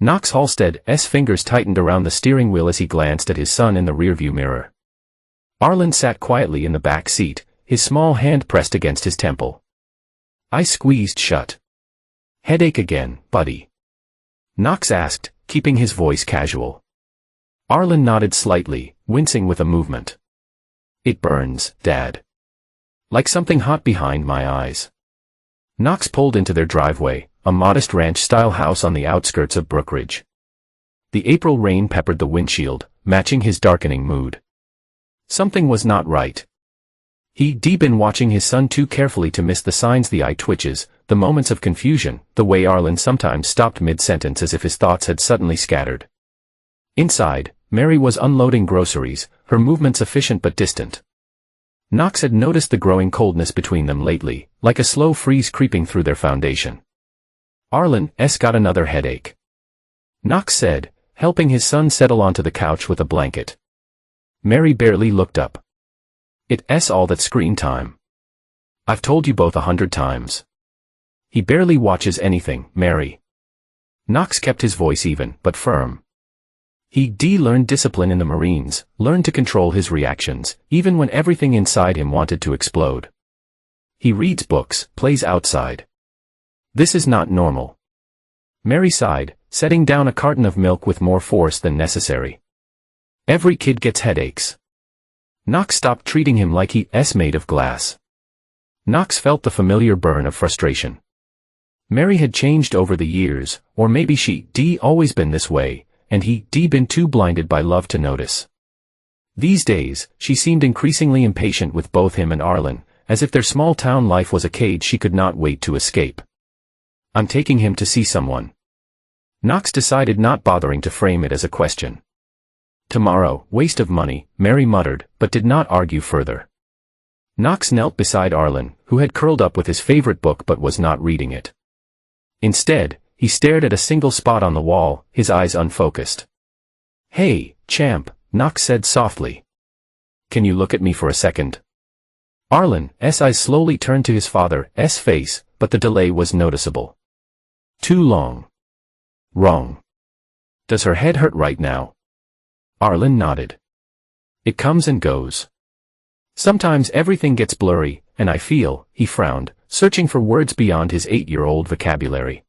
Knox Halstead's fingers tightened around the steering wheel as he glanced at his son in the rearview mirror. Arlen sat quietly in the back seat, his small hand pressed against his temple. Eyes squeezed shut. Headache again, buddy? Knox asked, keeping his voice casual. Arlen nodded slightly, wincing with a movement. It burns, Dad. Like something hot behind my eyes. Knox pulled into their driveway, a modest ranch-style house on the outskirts of Brookridge. The April rain peppered the windshield, matching his darkening mood. Something was not right. He'd been watching his son too carefully to miss the signs, the eye twitches, the moments of confusion, the way Arlen sometimes stopped mid-sentence as if his thoughts had suddenly scattered. Inside, Mary was unloading groceries, her movements efficient but distant. Knox had noticed the growing coldness between them lately, like a slow freeze creeping through their foundation. Arlen's got another headache, Knox said, helping his son settle onto the couch with a blanket. Mary barely looked up. It's all that screen time. I've told you both 100 times. He barely watches anything, Mary. Knox kept his voice even, but firm. He'd learned discipline in the Marines, learned to control his reactions, even when everything inside him wanted to explode. He reads books, plays outside. This is not normal. Mary sighed, setting down a carton of milk with more force than necessary. Every kid gets headaches. Knox stopped treating him like he's made of glass. Knox felt the familiar burn of frustration. Mary had changed over the years, or maybe she'd always been this way, and he'd been too blinded by love to notice. These days, she seemed increasingly impatient with both him and Arlen, as if their small-town life was a cage she could not wait to escape. I'm taking him to see someone. Knox decided not bothering to frame it as a question. Tomorrow, waste of money, Mary muttered, but did not argue further. Knox knelt beside Arlen, who had curled up with his favorite book but was not reading it. Instead, he stared at a single spot on the wall, his eyes unfocused. Hey, champ, Knox said softly. Can you look at me for a second? Arlen's eyes slowly turned to his father's face, but the delay was noticeable. Too long. Wrong. Does her head hurt right now? Arlen nodded. It comes and goes. Sometimes everything gets blurry, and I feel, he frowned, searching for words beyond his 8-year-old vocabulary.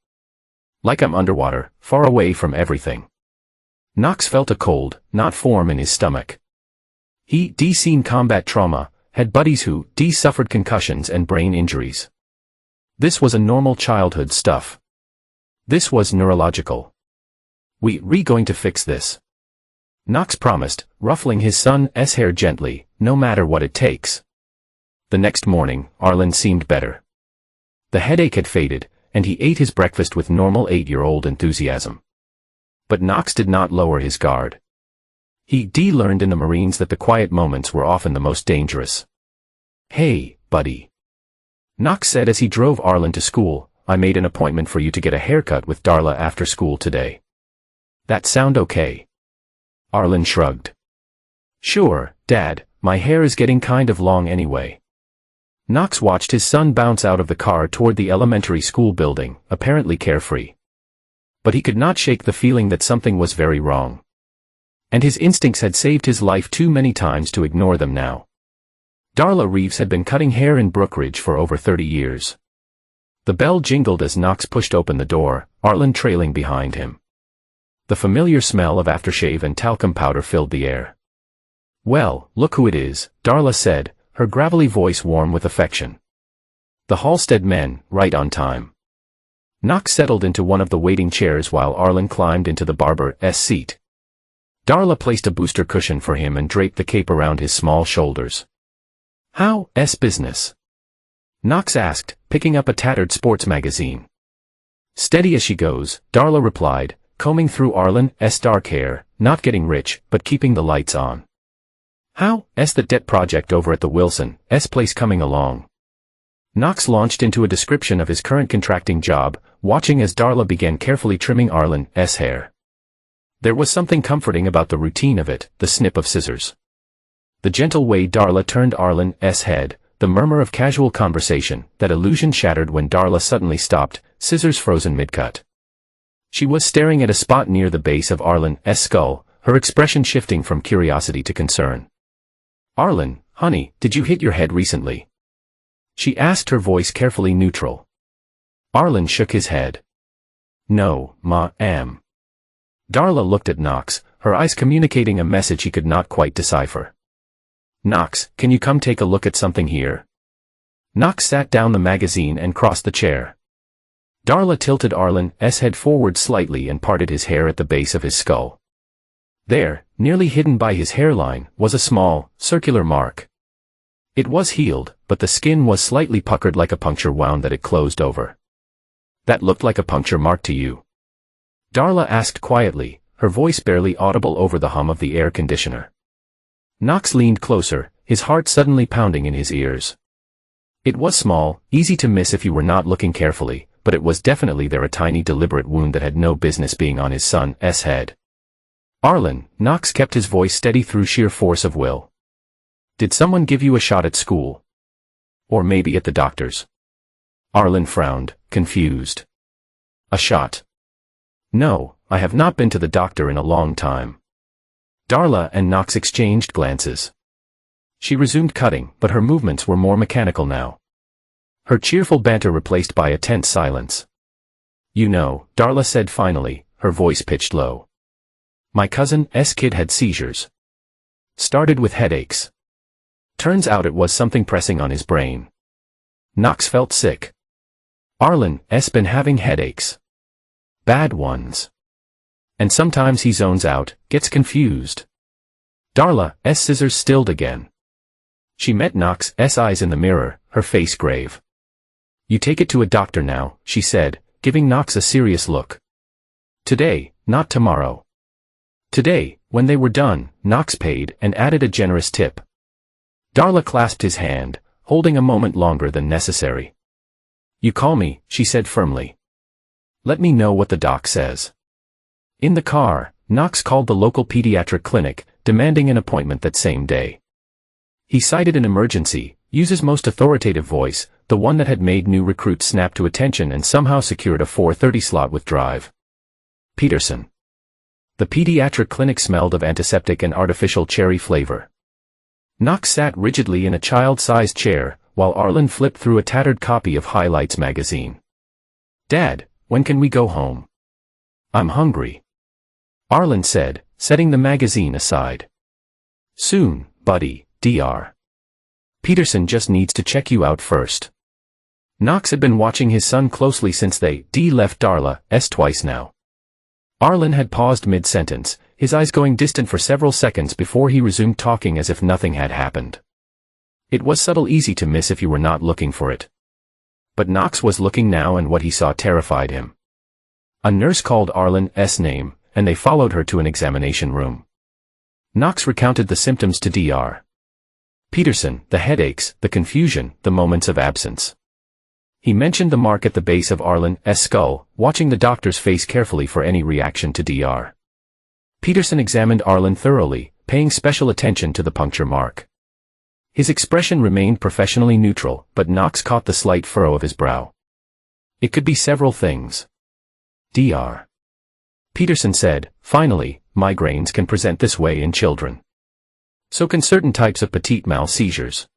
Like I'm underwater, far away from everything. Knox felt a cold, not form in his stomach. He'd seen combat trauma, had buddies who suffered concussions and brain injuries. This was a normal childhood stuff. This was neurological. We're going to fix this. Knox promised, ruffling his son's hair gently, no matter what it takes. The next morning, Arlen seemed better. The headache had faded, and he ate his breakfast with normal 8-year-old enthusiasm. But Knox did not lower his guard. He'd learned in the Marines that the quiet moments were often the most dangerous. Hey, buddy. Knox said as he drove Arlen to school, I made an appointment for you to get a haircut with Darla after school today. That sound okay? Arlen shrugged. Sure, Dad, my hair is getting kind of long anyway. Knox watched his son bounce out of the car toward the elementary school building, apparently carefree. But he could not shake the feeling that something was very wrong. And his instincts had saved his life too many times to ignore them now. Darla Reeves had been cutting hair in Brookridge for over 30 years. The bell jingled as Knox pushed open the door, Arlen trailing behind him. The familiar smell of aftershave and talcum powder filled the air. Well, look who it is, Darla said, her gravelly voice warm with affection. The Halstead men, right on time. Knox settled into one of the waiting chairs while Arlen climbed into the barber's seat. Darla placed a booster cushion for him and draped the cape around his small shoulders. How's business? Knox asked, picking up a tattered sports magazine. Steady as she goes, Darla replied, combing through Arlen's dark hair, not getting rich, but keeping the lights on. How's the debt project over at the Wilson's place coming along? Knox launched into a description of his current contracting job, watching as Darla began carefully trimming Arlen's hair. There was something comforting about the routine of it, the snip of scissors. The gentle way Darla turned Arlen's head, the murmur of casual conversation, that illusion shattered when Darla suddenly stopped, scissors frozen mid-cut. She was staring at a spot near the base of Arlen's skull, her expression shifting from curiosity to concern. "Arlen, honey, did you hit your head recently?" she asked, her voice carefully neutral. Arlen shook his head. "No, ma. Darla looked at Knox, her eyes communicating a message he could not quite decipher. "Knox, can you come take a look at something here?" Knox sat down the magazine and crossed the chair. Darla tilted Arlen's head forward slightly and parted his hair at the base of his skull. There, nearly hidden by his hairline, was a small, circular mark. It was healed, but the skin was slightly puckered like a puncture wound that it closed over. "That looked like a puncture mark to you?" Darla asked quietly, her voice barely audible over the hum of the air conditioner. Knox leaned closer, his heart suddenly pounding in his ears. It was small, easy to miss if you were not looking carefully, but it was definitely there, a tiny deliberate wound that had no business being on his son's head. "Arlen," Knox kept his voice steady through sheer force of will. "Did someone give you a shot at school? Or maybe at the doctor's?" Arlen frowned, confused. "A shot? No, I have not been to the doctor in a long time." Darla and Knox exchanged glances. She resumed cutting, but her movements were more mechanical now. Her cheerful banter replaced by a tense silence. "You know," Darla said finally, her voice pitched low. "My cousin's kid had seizures. Started with headaches. Turns out it was something pressing on his brain." Knox felt sick. "Arlen's been having headaches. Bad ones. And sometimes he zones out, gets confused." Darla's scissors stilled again. She met Knox's eyes in the mirror, her face grave. "You take it to a doctor now," she said, giving Knox a serious look. "Today, not tomorrow." Today, when they were done, Knox paid and added a generous tip. Darla clasped his hand, holding a moment longer than necessary. "You call me," she said firmly. "Let me know what the doc says." In the car, Knox called the local pediatric clinic, demanding an appointment that same day. He cited an emergency, used his most authoritative voice, the one that had made new recruits snap to attention, and somehow secured a 4:30 slot with drive. Peterson. The pediatric clinic smelled of antiseptic and artificial cherry flavor. Knox sat rigidly in a child-sized chair, while Arlen flipped through a tattered copy of Highlights magazine. "Dad, when can we go home? I'm hungry," Arlen said, setting the magazine aside. "Soon, buddy, Dr. Peterson just needs to check you out first." Knox had been watching his son closely since they left Darla's twice now. Arlen had paused mid-sentence, his eyes going distant for several seconds before he resumed talking as if nothing had happened. It was subtle, easy to miss if you were not looking for it. But Knox was looking now, and what he saw terrified him. A nurse called Arlen's name, and they followed her to an examination room. Knox recounted the symptoms to Dr. Peterson, the headaches, the confusion, the moments of absence. He mentioned the mark at the base of Arlen's skull, watching the doctor's face carefully for any reaction to Dr. Peterson examined Arlen thoroughly, paying special attention to the puncture mark. His expression remained professionally neutral, but Knox caught the slight furrow of his brow. "It could be several things. Dr. Peterson said, finally, migraines can present this way in children. So can certain types of petit mal seizures.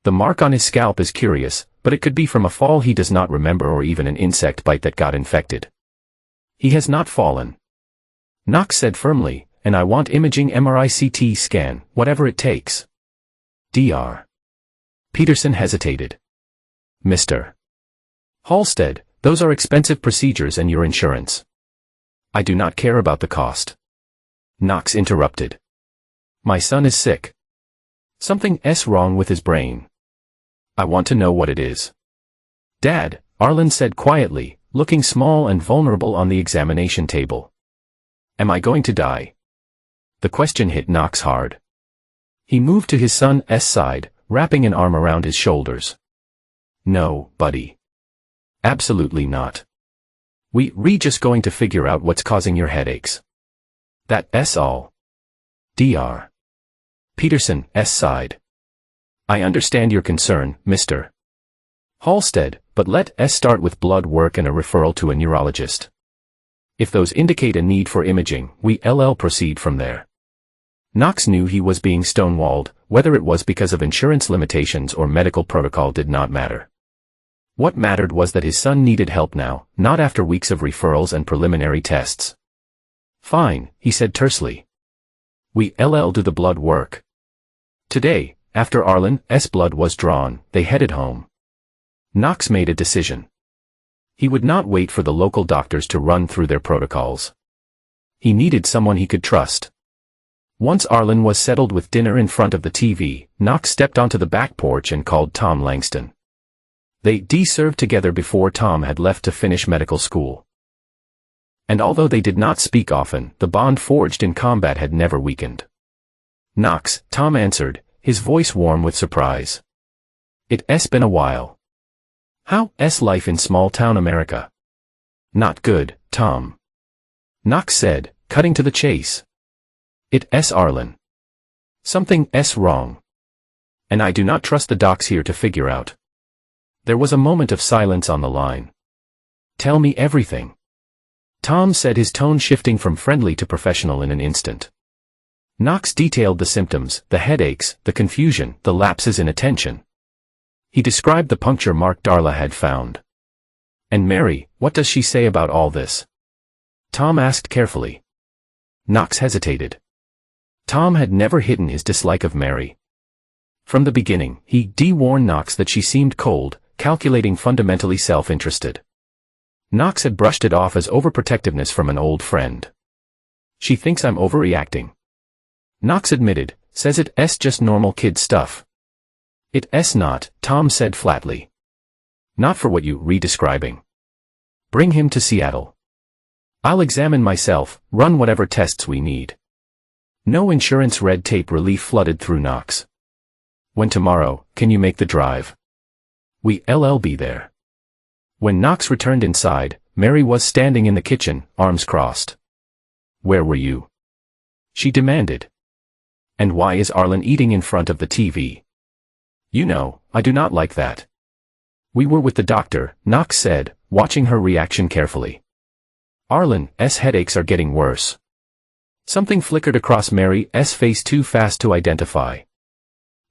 The mark on his scalp is curious, but it could be from a fall he does not remember, or even an insect bite that got infected. He has not fallen," Knox said firmly, "and I want imaging, MRI, CT scan, whatever it takes." Dr. Peterson hesitated. "Mr. Halstead, those are expensive procedures and your insurance." "I do not care about the cost," Knox interrupted. "My son is sick. Something's wrong with his brain. I want to know what it is." "Dad," Arlen said quietly, looking small and vulnerable on the examination table. "Am I going to die?" The question hit Knox hard. He moved to his son's side, wrapping an arm around his shoulders. "No, buddy. Absolutely not. We're just going to figure out what's causing your headaches. That's all." Dr. Peterson sighed. "I understand your concern, Mr. Halstead, but let's start with blood work and a referral to a neurologist. If those indicate a need for imaging, we'll proceed from there. Knox knew he was being stonewalled, whether it was because of insurance limitations or medical protocol did not matter. What mattered was that his son needed help now, not after weeks of referrals and preliminary tests. Fine, he said tersely. We'll do the blood work. Today, after Arlen's blood was drawn, they headed home. Knox made a decision. He would not wait for the local doctors to run through their protocols. He needed someone he could trust. Once Arlen was settled with dinner in front of the TV, Knox stepped onto the back porch and called Tom Langston. They served together before Tom had left to finish medical school. And although they did not speak often, the bond forged in combat had never weakened. Knox, Tom answered, his voice warm with surprise. It's been a while. How's life in small-town America? Not good, Tom. Knox said, cutting to the chase. It's Arlen. Something's wrong. And I do not trust the docs here to figure out. There was a moment of silence on the line. Tell me everything. Tom said, his tone shifting from friendly to professional in an instant. Knox detailed the symptoms, the headaches, the confusion, the lapses in attention. He described the puncture mark Darla had found. And Mary, what does she say about all this? Tom asked carefully. Knox hesitated. Tom had never hidden his dislike of Mary. From the beginning, he warned Knox that she seemed cold, calculating, fundamentally self-interested. Knox had brushed it off as overprotectiveness from an old friend. She thinks I'm overreacting. Knox admitted, says it's just normal kid stuff. It's not, Tom said flatly. Not for what you re-describing. Bring him to Seattle. I'll examine myself, run whatever tests we need. No insurance red tape relief flooded through Knox. When tomorrow, can you make the drive? We'll be there. When Knox returned inside, Mary was standing in the kitchen, arms crossed. Where were you? She demanded. And why is Arlen eating in front of the TV? You know, I do not like that. We were with the doctor, Knox said, watching her reaction carefully. Arlen's headaches are getting worse. Something flickered across Mary's face too fast to identify.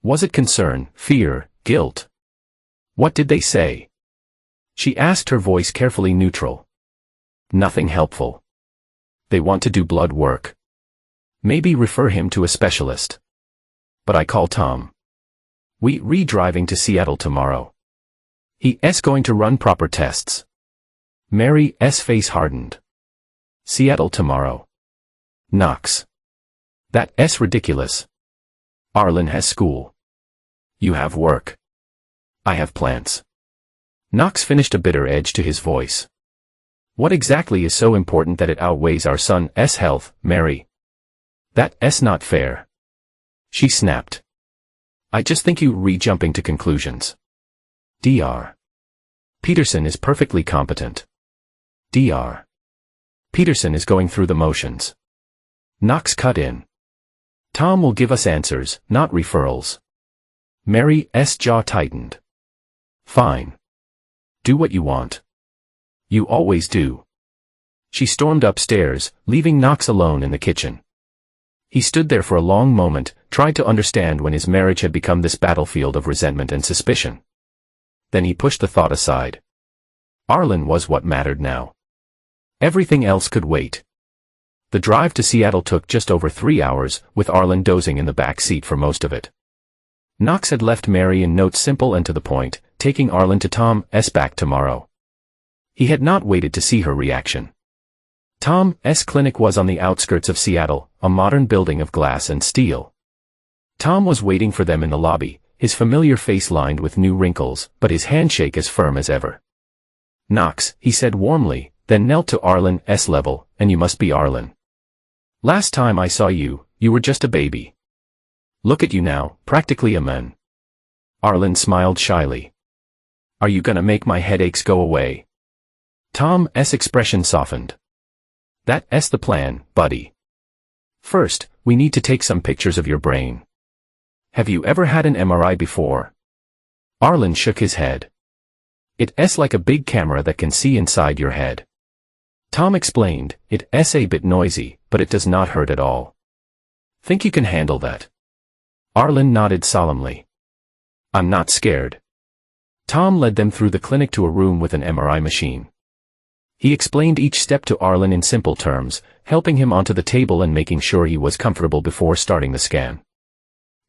Was it concern, fear, guilt? What did they say? She asked, her voice carefully neutral. Nothing helpful. They want to do blood work. Maybe refer him to a specialist. But I call Tom. We're driving to Seattle tomorrow. He's going to run proper tests. Mary's face hardened. Seattle tomorrow. Knox. That's ridiculous. Arlen has school. You have work. I have plans. Knox finished, a bitter edge to his voice. What exactly is so important that it outweighs our son's health, Mary? That's not fair. She snapped. I just think you jumping to conclusions. Dr. Peterson is perfectly competent. Dr. Peterson is going through the motions. Knox cut in. Tom will give us answers, not referrals. Mary's jaw tightened. Fine. Do what you want. You always do. She stormed upstairs, leaving Knox alone in the kitchen. He stood there for a long moment, tried to understand when his marriage had become this battlefield of resentment and suspicion. Then he pushed the thought aside. Arlen was what mattered now. Everything else could wait. The drive to Seattle took just over 3 hours, with Arlen dozing in the back seat for most of it. Knox had left Mary in notes simple and to the point, taking Arlen to Tom's back tomorrow. He had not waited to see her reaction. Tom's clinic was on the outskirts of Seattle, a modern building of glass and steel. Tom was waiting for them in the lobby, his familiar face lined with new wrinkles, but his handshake as firm as ever. Knox, he said warmly, then knelt to Arlen's level, and you must be Arlen. Last time I saw you, you were just a baby. Look at you now, practically a man. Arlen smiled shyly. Are you gonna make my headaches go away? Tom's expression softened. That's the plan, buddy. First, we need to take some pictures of your brain. Have you ever had an MRI before? Arlen shook his head. It's like a big camera that can see inside your head. Tom explained, "It's a bit noisy, but it does not hurt at all. Think you can handle that?" Arlen nodded solemnly. "I'm not scared." Tom led them through the clinic to a room with an MRI machine. He explained each step to Arlen in simple terms, helping him onto the table and making sure he was comfortable before starting the scan.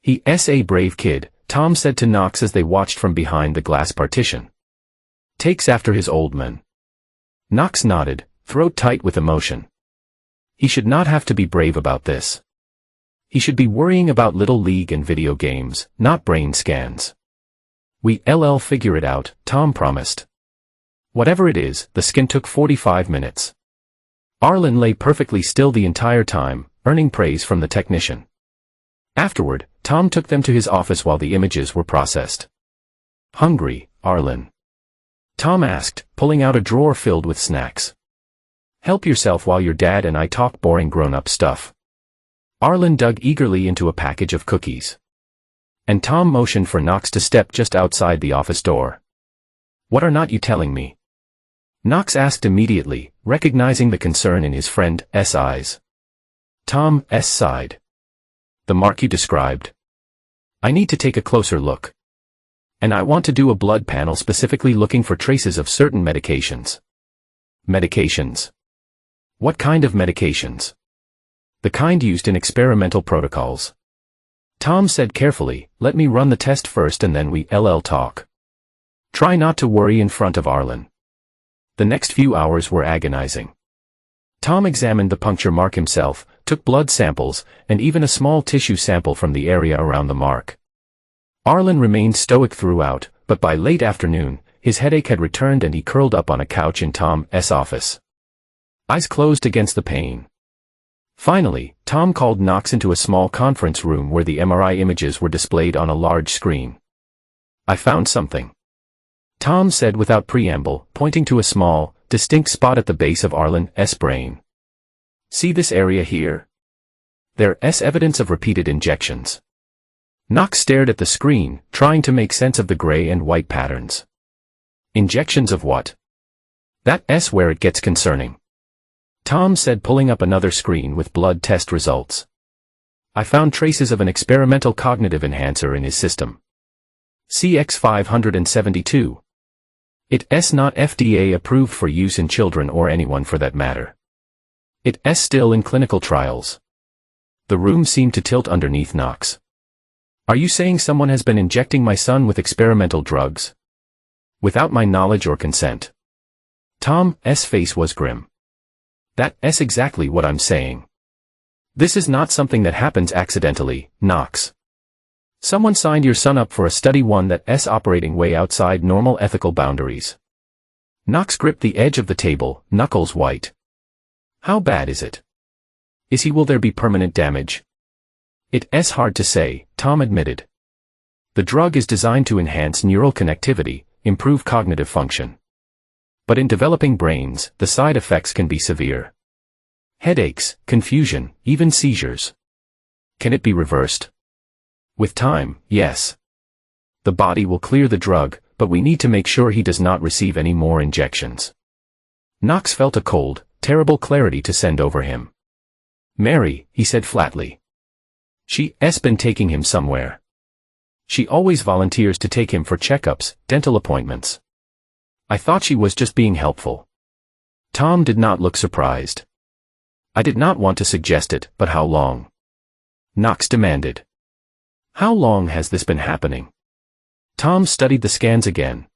"He's a brave kid," Tom said to Knox as they watched from behind the glass partition. "Takes after his old man." Knox nodded, throat tight with emotion. He should not have to be brave about this. He should be worrying about Little League and video games, not brain scans. "We'll figure it out," Tom promised. Whatever it is, the scan took 45 minutes. Arlen lay perfectly still the entire time, earning praise from the technician. Afterward, Tom took them to his office while the images were processed. "Hungry, Arlen?" Tom asked, pulling out a drawer filled with snacks. "Help yourself while your dad and I talk boring grown-up stuff." Arlen dug eagerly into a package of cookies. And Tom motioned for Knox to step just outside the office door. "What are not you telling me?" Knox asked immediately, recognizing the concern in his friend's eyes. Tom sighed. "The mark you described. I need to take a closer look. And I want to do a blood panel specifically looking for traces of certain medications." "Medications? What kind of medications?" "The kind used in experimental protocols." Tom said carefully, "Let me run the test first and then we'll talk." Try not to worry in front of Arlen. The next few hours were agonizing. Tom examined the puncture mark himself, took blood samples, and even a small tissue sample from the area around the mark. Arlen remained stoic throughout, but by late afternoon, his headache had returned and he curled up on a couch in Tom's office. Eyes closed against the pain. Finally, Tom called Knox into a small conference room where the MRI images were displayed on a large screen. "I found something," Tom said without preamble, pointing to a small, distinct spot at the base of Arlen's brain. "See this area here? There's evidence of repeated injections." Knox stared at the screen, trying to make sense of the gray and white patterns. "Injections of what?" "That's where it gets concerning," Tom said, pulling up another screen with blood test results. "I found traces of an experimental cognitive enhancer in his system. CX-572. It's not FDA approved for use in children or anyone for that matter. It's still in clinical trials." The room seemed to tilt underneath Knox. "Are you saying someone has been injecting my son with experimental drugs? Without my knowledge or consent?" Tom's face was grim. "That's exactly what I'm saying. This is not something that happens accidentally, Knox. Someone signed your son up for a study, one that's operating way outside normal ethical boundaries." Knox gripped the edge of the table, knuckles white. "How bad is it? Will there be permanent damage?" "It's hard to say," Tom admitted. "The drug is designed to enhance neural connectivity, improve cognitive function. But in developing brains, the side effects can be severe. Headaches, confusion, even seizures. Can it be reversed?" "With time, yes. The body will clear the drug, but we need to make sure he does not receive any more injections." Knox felt a cold, terrible clarity to send over him. "Mary," he said flatly. "She's been taking him somewhere. She always volunteers to take him for checkups, dental appointments. I thought she was just being helpful." Tom did not look surprised. "I did not want to suggest it, but how long?" Knox demanded. "How long has this been happening?" Tom studied the scans again.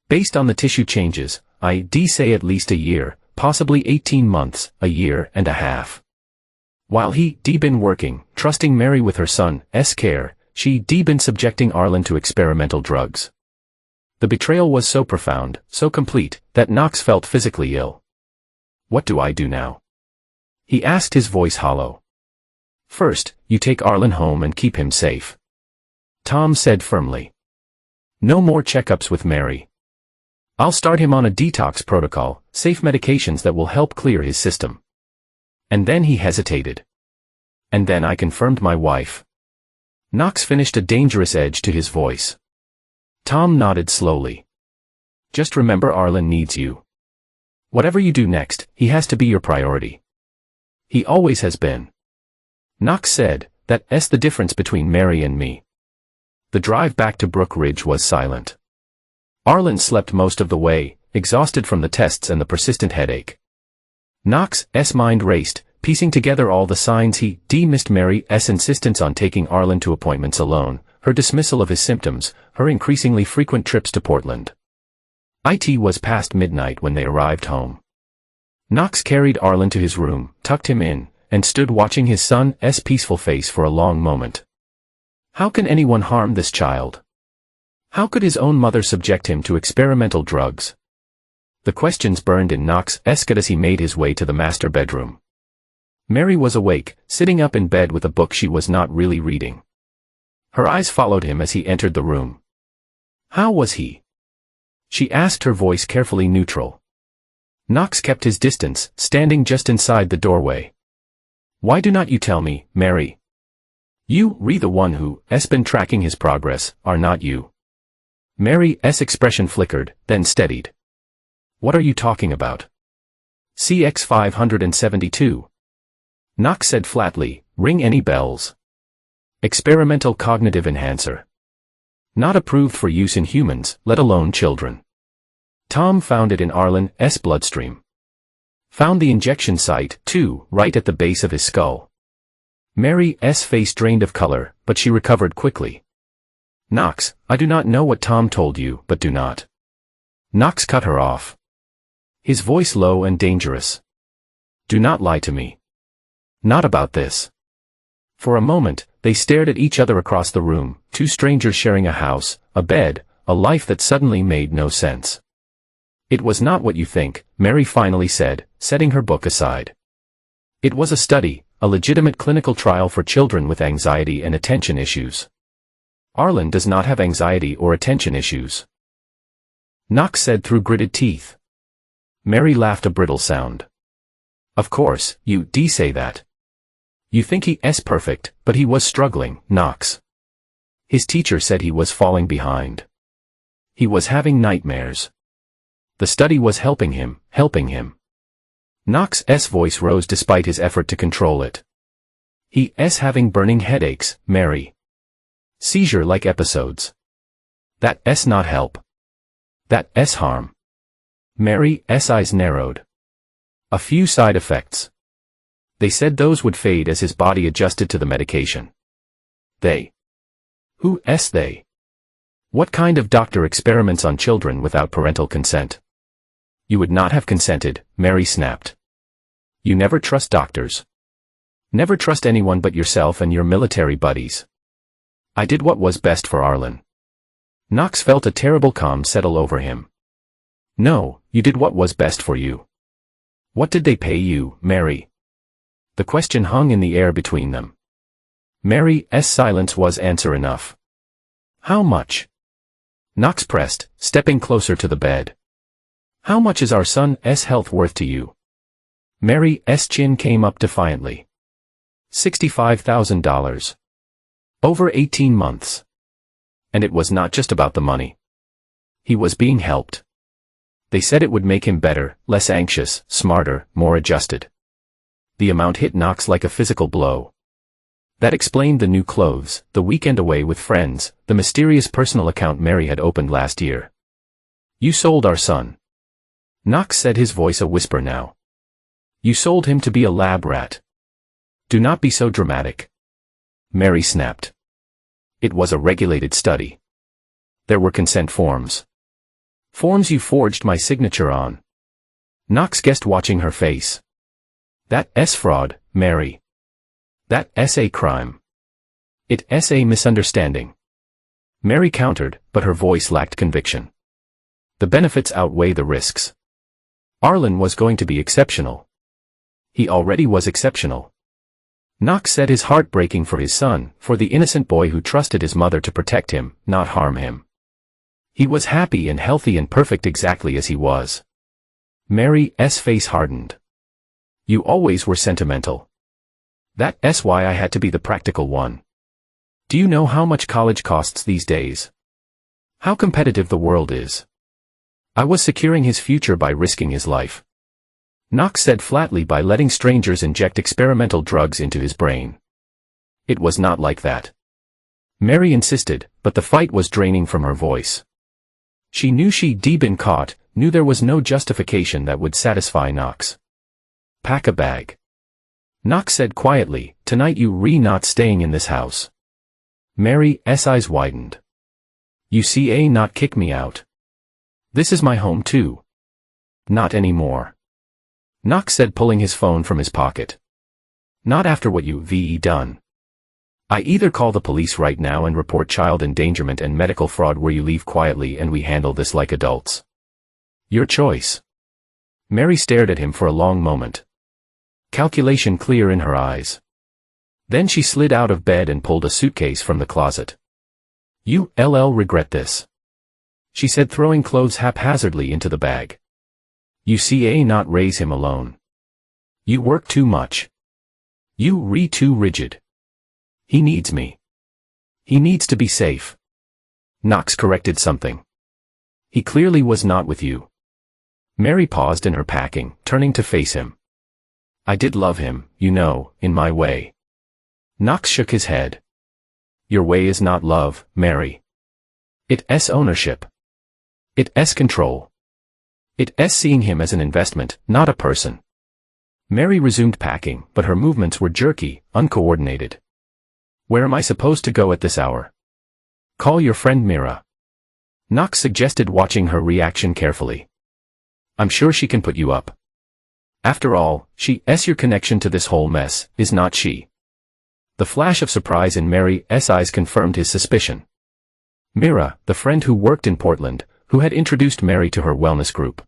"Based on the tissue changes, I'd say at least a year, possibly 18 months, a year and a half. While he'd been working, trusting Mary with her son's care, she'd been subjecting Arlen to experimental drugs." The betrayal was so profound, so complete, that Knox felt physically ill. "What do I do now?" he asked, his voice hollow. "First, you take Arlen home and keep him safe," Tom said firmly. "No more checkups with Mary. I'll start him on a detox protocol, safe medications that will help clear his system." And then he hesitated. "And then I confirmed my wife." Knox finished, a dangerous edge to his voice. Tom nodded slowly. "Just remember, Arlen needs you. Whatever you do next, he has to be your priority. He always has been. Knox said, "That's the difference between Mary and me." The drive back to Brook Ridge was silent. Arlen slept most of the way, exhausted from the tests and the persistent headache. Knox's mind raced, piecing together all the signs he missed: Mary's insistence on taking Arlen to appointments alone, her dismissal of his symptoms, her increasingly frequent trips to Portland. It was past midnight when they arrived home. Knox carried Arlen to his room, tucked him in, and stood watching his son's peaceful face for a long moment. How can anyone harm this child? How could his own mother subject him to experimental drugs? The questions burned in Knox's gut as he made his way to the master bedroom. Mary was awake, sitting up in bed with a book she was not really reading. Her eyes followed him as he entered the room. How was he? She asked, her voice carefully neutral. Knox kept his distance, standing just inside the doorway. Why do not you tell me, Mary? You, the one who's been tracking his progress, are not you. Mary's expression flickered, then steadied. What are you talking about? CX 572. Knox said flatly, ring any bells? Experimental cognitive enhancer. Not approved for use in humans, let alone children. Tom found it in Arlen's bloodstream. Found the injection site, too, right at the base of his skull. Mary's face drained of color, but she recovered quickly. Knox, I do not know what Tom told you, but do not. Knox cut her off. His voice low and dangerous. Do not lie to me. Not about this. For a moment, they stared at each other across the room, two strangers sharing a house, a bed, a life that suddenly made no sense. It was not what you think, Mary finally said, setting her book aside. It was a study, a legitimate clinical trial for children with anxiety and attention issues. Arlen does not have anxiety or attention issues. Knox said through gritted teeth. Mary laughed, a brittle sound. Of course, you say that. You think he's perfect, but he was struggling, Knox. His teacher said he was falling behind. He was having nightmares. The study was helping him. Knox's voice rose despite his effort to control it. He's having burning headaches, Mary. Seizure-like episodes. That's not help. That's harm. Mary's eyes narrowed. A few side effects. They said those would fade as his body adjusted to the medication. They? Who's they? What kind of doctor experiments on children without parental consent? You would not have consented, Mary snapped. You never trust doctors. Never trust anyone but yourself and your military buddies. I did what was best for Arlen. Knox felt a terrible calm settle over him. No, you did what was best for you. What did they pay you, Mary? The question hung in the air between them. Mary's silence was answer enough. How much? Knox pressed, stepping closer to the bed. How much is our son's health worth to you? Mary's chin came up defiantly. $65,000. Over 18 months. And it was not just about the money. He was being helped. They said it would make him better, less anxious, smarter, more adjusted. The amount hit Knox like a physical blow. That explained the new clothes, the weekend away with friends, the mysterious personal account Mary had opened last year. You sold our son. Knox said, his voice a whisper now. You sold him to be a lab rat. Do not be so dramatic. Mary snapped. It was a regulated study. There were consent forms. Forms you forged my signature on. Knox guessed, watching her face. That's fraud, Mary. That's a crime. It's a misunderstanding. Mary countered, but her voice lacked conviction. The benefits outweigh the risks. Arlen was going to be exceptional. He already was exceptional. Knox said, his heart breaking for his son, for the innocent boy who trusted his mother to protect him, not harm him. He was happy and healthy and perfect exactly as he was. Mary's face hardened. You always were sentimental. That's why I had to be the practical one. Do you know how much college costs these days? How competitive the world is. I was securing his future by risking his life. Knox said flatly by letting strangers inject experimental drugs into his brain. It was not like that. Mary insisted, but the fight was draining from her voice. She knew she'd been caught, knew there was no justification that would satisfy Knox. Pack a bag. Knox said quietly, tonight you not staying in this house. Mary's eyes widened. You not kick me out. This is my home too. Not anymore. Knox said, pulling his phone from his pocket. Not after what you've done. I either call the police right now and report child endangerment and medical fraud, where you leave quietly and we handle this like adults. Your choice. Mary stared at him for a long moment. Calculation clear in her eyes. Then she slid out of bed and pulled a suitcase from the closet. You'll regret this, she said, throwing clothes haphazardly into the bag. You not raise him alone. You work too much. You too rigid. He needs me. He needs to be safe. Knox corrected something. He clearly was not with you. Mary paused in her packing, turning to face him. I did love him, in my way. Knox shook his head. Your way is not love, Mary. It's ownership. It's control. It's seeing him as an investment, not a person. Mary resumed packing, but her movements were jerky, uncoordinated. Where am I supposed to go at this hour? Call your friend Mira. Knox suggested, watching her reaction carefully. I'm sure she can put you up. After all, she's your connection to this whole mess, is not she? The flash of surprise in Mary's eyes confirmed his suspicion. Mira, the friend who worked in Portland, who had introduced Mary to her wellness group.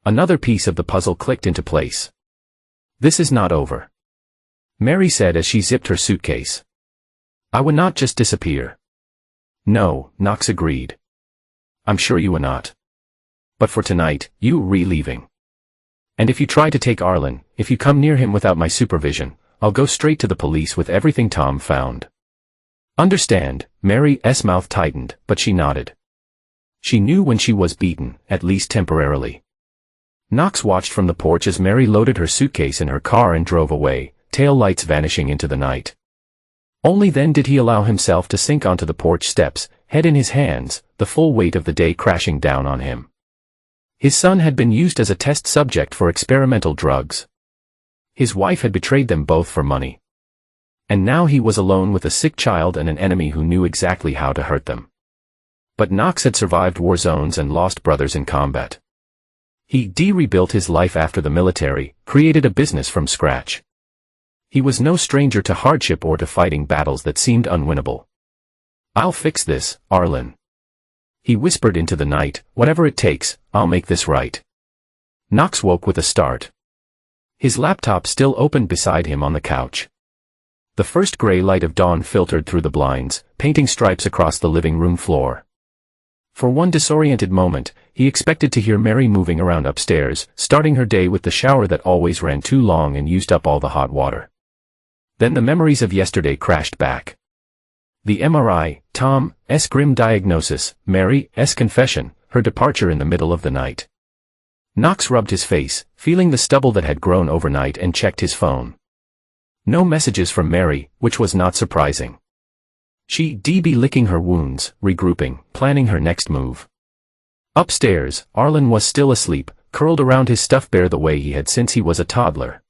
Another piece of the puzzle clicked into place. This is not over, Mary said as she zipped her suitcase. I would not just disappear. No, Knox agreed. I'm sure you would not. But for tonight, you leaving. And if you try to take Arlen, if you come near him without my supervision, I'll go straight to the police with everything Tom found. Understand? Mary's mouth tightened, but she nodded. She knew when she was beaten, at least temporarily. Knox watched from the porch as Mary loaded her suitcase in her car and drove away, tail lights vanishing into the night. Only then did he allow himself to sink onto the porch steps, head in his hands, the full weight of the day crashing down on him. His son had been used as a test subject for experimental drugs. His wife had betrayed them both for money. And now he was alone with a sick child and an enemy who knew exactly how to hurt them. But Knox had survived war zones and lost brothers in combat. He rebuilt his life after the military, created a business from scratch. He was no stranger to hardship or to fighting battles that seemed unwinnable. I'll fix this, Arlen. He whispered into the night, whatever it takes, I'll make this right. Knox woke with a start. His laptop still opened beside him on the couch. The first gray light of dawn filtered through the blinds, painting stripes across the living room floor. For one disoriented moment, he expected to hear Mary moving around upstairs, starting her day with the shower that always ran too long and used up all the hot water. Then the memories of yesterday crashed back. The MRI, Tom's grim diagnosis, Mary's confession, her departure in the middle of the night. Knox rubbed his face, feeling the stubble that had grown overnight, and checked his phone. No messages from Mary, which was not surprising. She'd be licking her wounds, regrouping, planning her next move. Upstairs, Arlen was still asleep, curled around his stuffed bear the way he had since he was a toddler.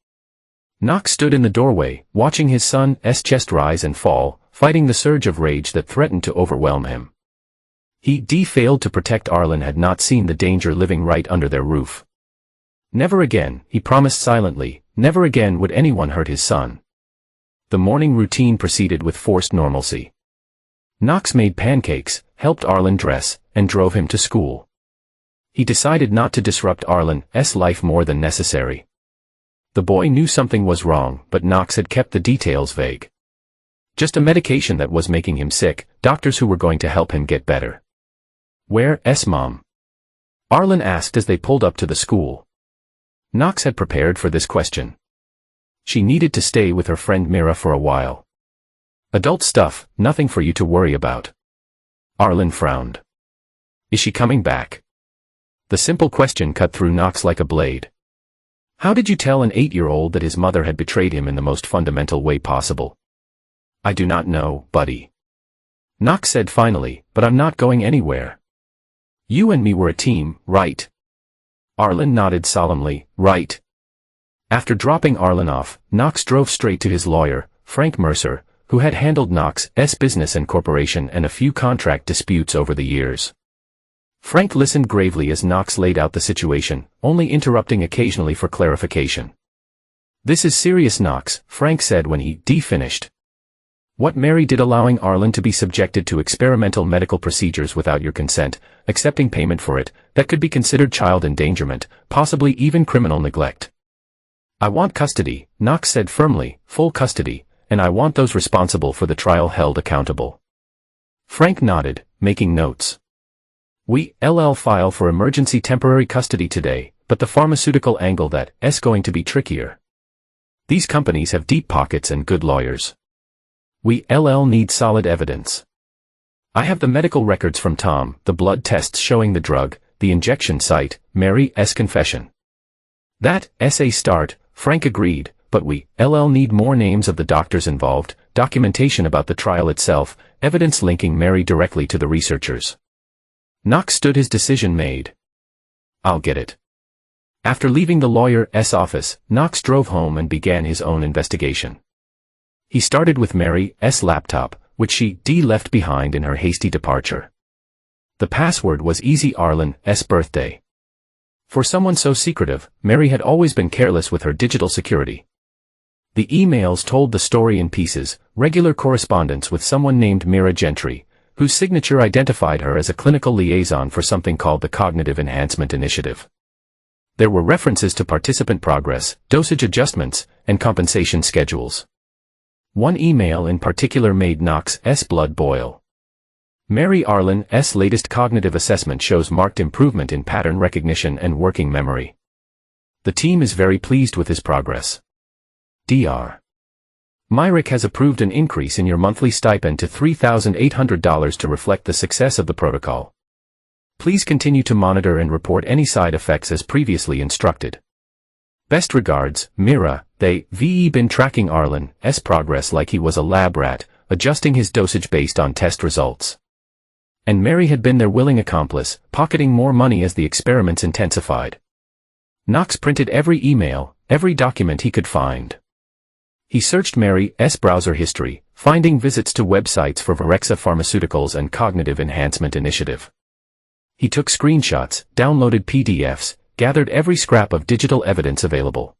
Knox stood in the doorway, watching his son's chest rise and fall, fighting the surge of rage that threatened to overwhelm him. He failed to protect Arlen, had not seen the danger living right under their roof. Never again, he promised silently, never again would anyone hurt his son. The morning routine proceeded with forced normalcy. Knox made pancakes, helped Arlen dress, and drove him to school. He decided not to disrupt Arlen's life more than necessary. The boy knew something was wrong, but Knox had kept the details vague. Just a medication that was making him sick, doctors who were going to help him get better. Where's Mom? Arlen asked as they pulled up to the school. Knox had prepared for this question. She needed to stay with her friend Mira for a while. Adult stuff, nothing for you to worry about. Arlen frowned. Is she coming back? The simple question cut through Knox like a blade. How did you tell an 8-year-old that his mother had betrayed him in the most fundamental way possible? I do not know, buddy. Knox said finally, but I'm not going anywhere. You and me were a team, right? Arlen nodded solemnly, right. After dropping Arlen off, Knox drove straight to his lawyer, Frank Mercer, who had handled Knox's business and corporation and a few contract disputes over the years. Frank listened gravely as Knox laid out the situation, only interrupting occasionally for clarification. This is serious, Knox, Frank said when he finished. What Mary did, allowing Arlen to be subjected to experimental medical procedures without your consent, accepting payment for it, that could be considered child endangerment, possibly even criminal neglect. I want custody, Knox said firmly, full custody, and I want those responsible for the trial held accountable. Frank nodded, making notes. We'll file for emergency temporary custody today, but the pharmaceutical angle that's going to be trickier. These companies have deep pockets and good lawyers. We'll need solid evidence. I have the medical records from Tom, the blood tests showing the drug, the injection site, Mary's confession. That's a start, Frank agreed, but we'll need more names of the doctors involved, documentation about the trial itself, evidence linking Mary directly to the researchers. Knox stood, his decision made. I'll get it. After leaving the lawyer's office, Knox drove home and began his own investigation. He started with Mary's laptop, which she left behind in her hasty departure. The password was easy: Arlen's birthday. For someone so secretive, Mary had always been careless with her digital security. The emails told the story in pieces, regular correspondence with someone named Mira Gentry, whose signature identified her as a clinical liaison for something called the Cognitive Enhancement Initiative. There were references to participant progress, dosage adjustments, and compensation schedules. One email in particular made Knox's blood boil. Mary: Arlen's latest cognitive assessment shows marked improvement in pattern recognition and working memory. The team is very pleased with his progress. Dr. Myrick has approved an increase in your monthly stipend to $3,800 to reflect the success of the protocol. Please continue to monitor and report any side effects as previously instructed. Best regards, Mira. They've been tracking Arlen's progress like he was a lab rat, adjusting his dosage based on test results. And Mary had been their willing accomplice, pocketing more money as the experiments intensified. Knox printed every email, every document he could find. He searched Mary's browser history, finding visits to websites for Virexa Pharmaceuticals and Cognitive Enhancement Initiative. He took screenshots, downloaded PDFs, gathered every scrap of digital evidence available.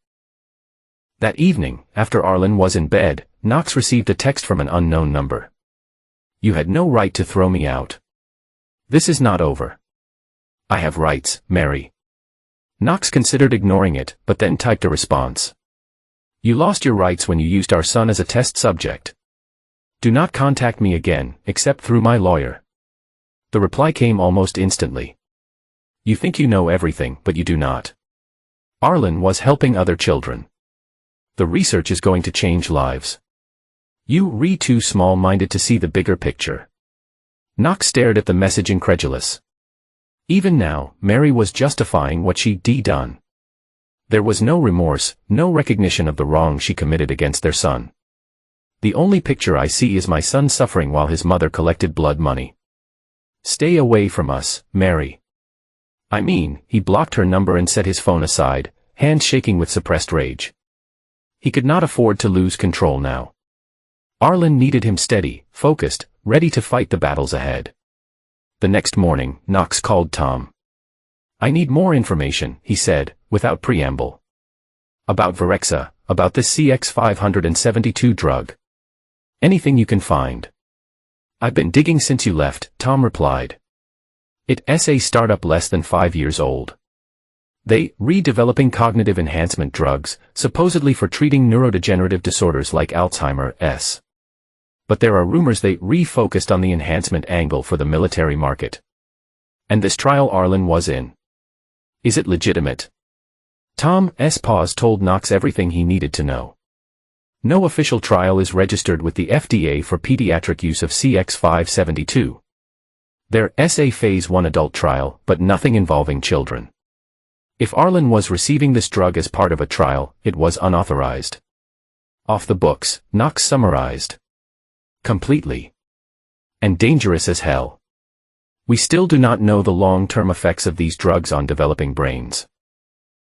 That evening, after Arlen was in bed, Knox received a text from an unknown number. You had no right to throw me out. This is not over. I have rights, Mary. Knox considered ignoring it, but then typed a response. You lost your rights when you used our son as a test subject. Do not contact me again, except through my lawyer. The reply came almost instantly. You think you know everything, but you do not. Arlen was helping other children. The research is going to change lives. You're too small-minded to see the bigger picture. Knox stared at the message incredulous. Even now, Mary was justifying what she'd done. There was no remorse, no recognition of the wrong she committed against their son. The only picture I see is my son suffering while his mother collected blood money. Stay away from us, Mary. I mean, he blocked her number and set his phone aside, hands shaking with suppressed rage. He could not afford to lose control now. Arlen needed him steady, focused, ready to fight the battles ahead. The next morning, Knox called Tom. I need more information, he said, without preamble. About Virexa, about this CX-572 drug. Anything you can find. I've been digging since you left, Tom replied. It's a startup less than 5 years old. They redeveloping cognitive enhancement drugs, supposedly for treating neurodegenerative disorders like Alzheimer's. But there are rumors they refocused on the enhancement angle for the military market. And this trial Arlen was in. Is it legitimate? Tom's pause told Knox everything he needed to know. No official trial is registered with the FDA for pediatric use of CX-572. There's a phase 1 adult trial, but nothing involving children. If Arlen was receiving this drug as part of a trial, it was unauthorized. Off the books, Knox summarized. Completely. And dangerous as hell. We still do not know the long-term effects of these drugs on developing brains.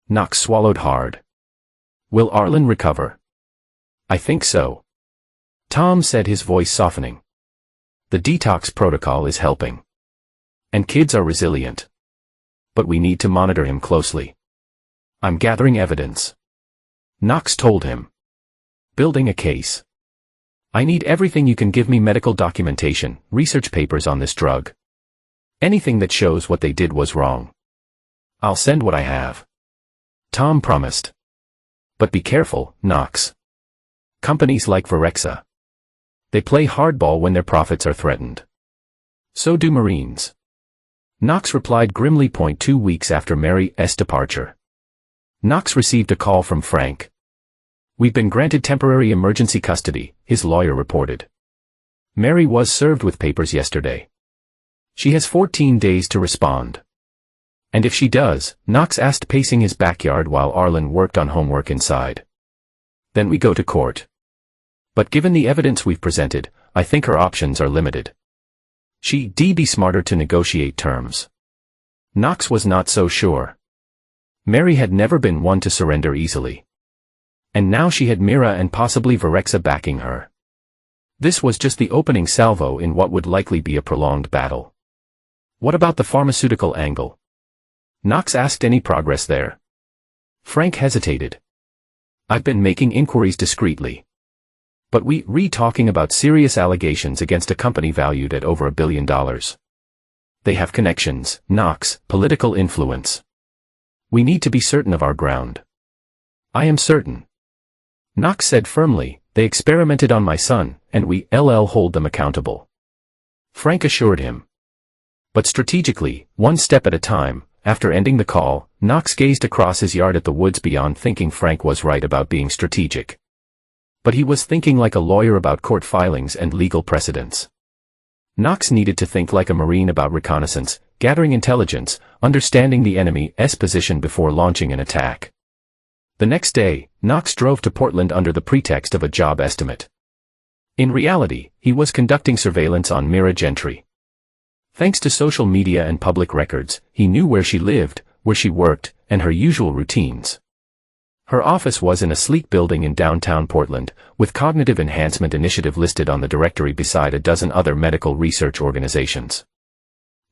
Knox swallowed hard. Will Arlen recover? I think so. Tom said, his voice softening. The detox protocol is helping. And kids are resilient. But we need to monitor him closely. I'm gathering evidence. Knox told him. Building a case. I need everything you can give me: medical documentation, research papers on this drug. Anything that shows what they did was wrong. I'll send what I have. Tom promised. But be careful, Knox. Companies like Virexa. They play hardball when their profits are threatened. So do Marines. Knox replied grimly. 2 weeks after Mary's departure, Knox received a call from Frank. We've been granted temporary emergency custody, his lawyer reported. Mary was served with papers yesterday. She has 14 days to respond. And if she does, Knox asked, pacing his backyard while Arlen worked on homework inside. Then we go to court. But given the evidence we've presented, I think her options are limited. She'd be smarter to negotiate terms. Knox was not so sure. Mary had never been one to surrender easily. And now she had Mira and possibly Virexa backing her. This was just the opening salvo in what would likely be a prolonged battle. What about the pharmaceutical angle? Knox asked. Any progress there? Frank hesitated. I've been making inquiries discreetly. But we're talking about serious allegations against a company valued at over $1 billion. They have connections, Knox, political influence. We need to be certain of our ground. I am certain. Knox said firmly, they experimented on my son, and we'll hold them accountable. Frank assured him. But strategically, one step at a time. After ending the call, Knox gazed across his yard at the woods beyond, thinking Frank was right about being strategic. But he was thinking like a lawyer about court filings and legal precedents. Knox needed to think like a Marine about reconnaissance, gathering intelligence, understanding the enemy's position before launching an attack. The next day, Knox drove to Portland under the pretext of a job estimate. In reality, he was conducting surveillance on Mira Gentry. Thanks to social media and public records, he knew where she lived, where she worked, and her usual routines. Her office was in a sleek building in downtown Portland, with Cognitive Enhancement Initiative listed on the directory beside a dozen other medical research organizations.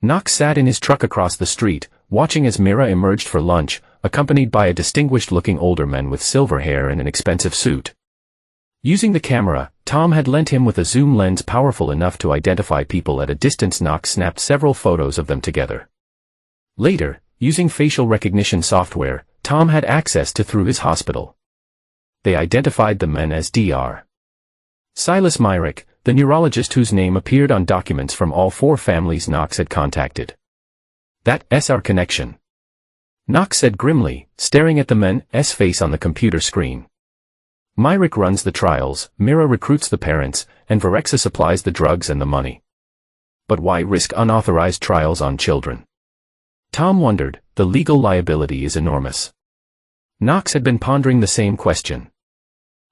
Knox sat in his truck across the street, watching as Mira emerged for lunch, accompanied by a distinguished-looking older man with silver hair and an expensive suit. Using the camera, Tom had lent him with a zoom lens powerful enough to identify people at a distance. Knox snapped several photos of them together. Later, using facial recognition software, Tom had access to through his hospital. They identified the men as Dr. Silas Myrick, the neurologist whose name appeared on documents from all 4 families Knox had contacted. That's our connection. Knox said grimly, staring at the man's face on the computer screen. Myrick runs the trials, Mira recruits the parents, and Virexa supplies the drugs and the money. But why risk unauthorized trials on children? Tom wondered. The legal liability is enormous. Knox had been pondering the same question.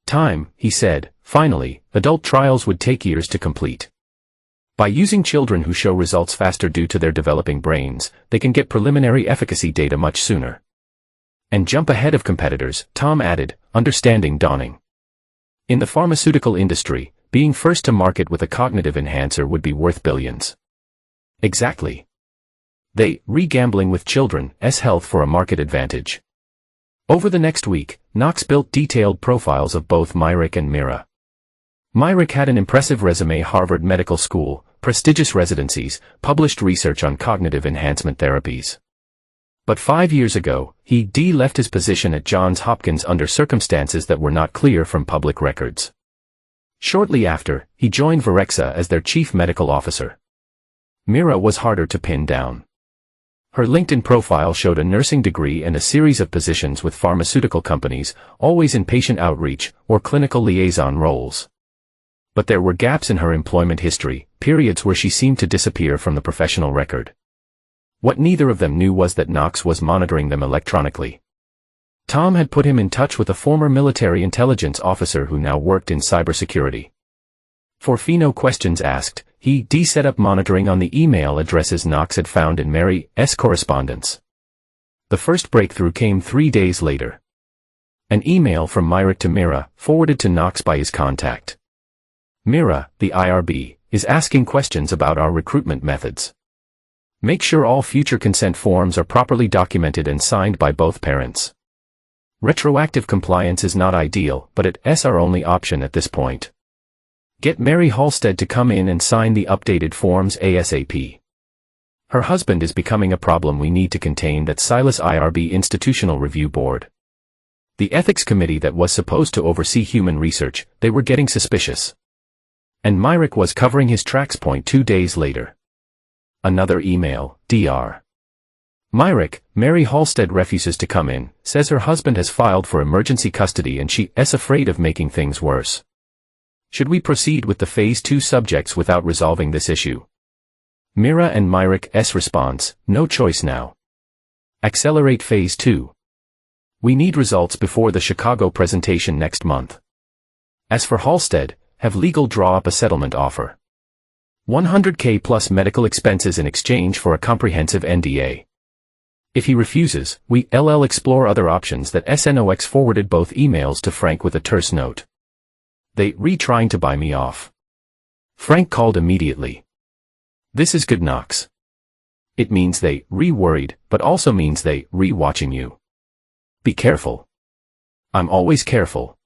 Time, he said, finally, adult trials would take years to complete. By using children who show results faster due to their developing brains, they can get preliminary efficacy data much sooner. And jump ahead of competitors, Tom added, understanding dawning. In the pharmaceutical industry, being first to market with a cognitive enhancer would be worth billions. Exactly. They re-gambling with children's health for a market advantage. Over the next week, Knox built detailed profiles of both Myrick and Mira. Myrick had an impressive resume: Harvard Medical School, prestigious residencies, published research on cognitive enhancement therapies. But 5 years ago, he left his position at Johns Hopkins under circumstances that were not clear from public records. Shortly after, he joined Virexa as their chief medical officer. Mira was harder to pin down. Her LinkedIn profile showed a nursing degree and a series of positions with pharmaceutical companies, always in patient outreach or clinical liaison roles. But there were gaps in her employment history, periods where she seemed to disappear from the professional record. What neither of them knew was that Knox was monitoring them electronically. Tom had put him in touch with a former military intelligence officer who now worked in cybersecurity. For no questions asked, he set up monitoring on the email addresses Knox had found in Mary's correspondence. The first breakthrough came 3 days later. An email from Myrick to Mira, forwarded to Knox by his contact. Mira, the IRB, is asking questions about our recruitment methods. Make sure all future consent forms are properly documented and signed by both parents. Retroactive compliance is not ideal, but it's our only option at this point. Get Mary Halstead to come in and sign the updated forms ASAP. Her husband is becoming a problem we need to contain. That Silas IRB Institutional Review Board. The ethics committee that was supposed to oversee human research, they were getting suspicious. And Myrick was covering his tracks. 2 days later. Another email, Dr. Myrick, Mary Halstead refuses to come in, says her husband has filed for emergency custody and she is afraid of making things worse. Should we proceed with the Phase 2 subjects without resolving this issue? Mira and Myrick's response, no choice now. Accelerate Phase 2. We need results before the Chicago presentation next month. As for Halstead, have legal draw up a settlement offer. $100K plus medical expenses in exchange for a comprehensive NDA. If he refuses, we'll explore other options. That SNOX forwarded both emails to Frank with a terse note. They trying to buy me off. Frank called immediately. This is good, Knox. It means they worried, but also means they watching you. Be careful. I'm always careful.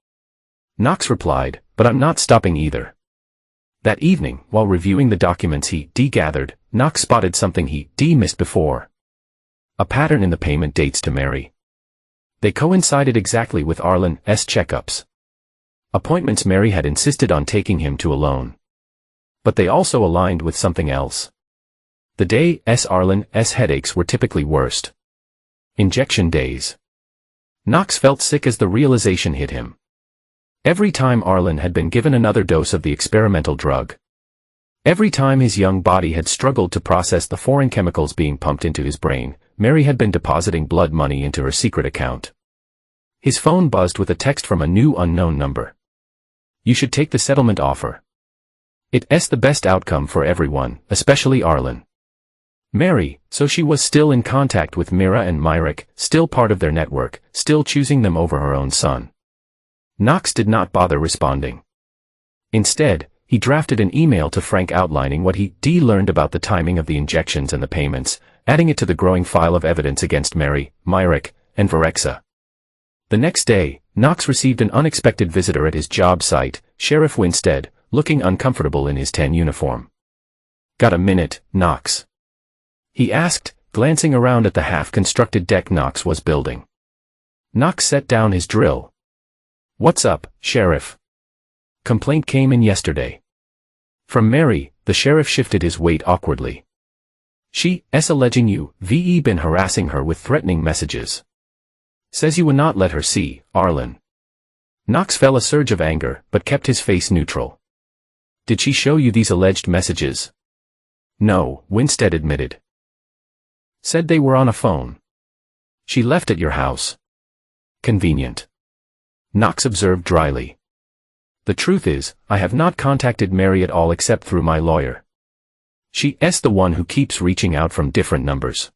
Knox replied, but I'm not stopping either. That evening, while reviewing the documents he gathered, Knox spotted something he missed before. A pattern in the payment dates to Mary. They coincided exactly with Arlen's checkups. Appointments Mary had insisted on taking him to alone. But they also aligned with something else. The days Arlen's headaches were typically worst. Injection days. Knox felt sick as the realization hit him. Every time Arlen had been given another dose of the experimental drug. Every time his young body had struggled to process the foreign chemicals being pumped into his brain, Mary had been depositing blood money into her secret account. His phone buzzed with a text from a new unknown number. You should take the settlement offer. It's the best outcome for everyone, especially Arlen. Mary, so she was still in contact with Mira and Myrick, still part of their network, still choosing them over her own son. Knox did not bother responding. Instead, he drafted an email to Frank outlining what he learned about the timing of the injections and the payments, adding it to the growing file of evidence against Mary, Myrick, and Varexa. The next day, Knox received an unexpected visitor at his job site, Sheriff Winstead, looking uncomfortable in his tan uniform. Got a minute, Knox? He asked, glancing around at the half-constructed deck Knox was building. Knox set down his drill. What's up, Sheriff? Complaint came in yesterday. From Mary, the sheriff shifted his weight awkwardly. She's alleging you've been harassing her with threatening messages. Says you would not let her see Arlen. Knox felt a surge of anger, but kept his face neutral. Did she show you these alleged messages? No, Winstead admitted. Said they were on a phone. She left at your house. Convenient. Knox observed dryly. The truth is, I have not contacted Mary at all except through my lawyer. She's the one who keeps reaching out from different numbers.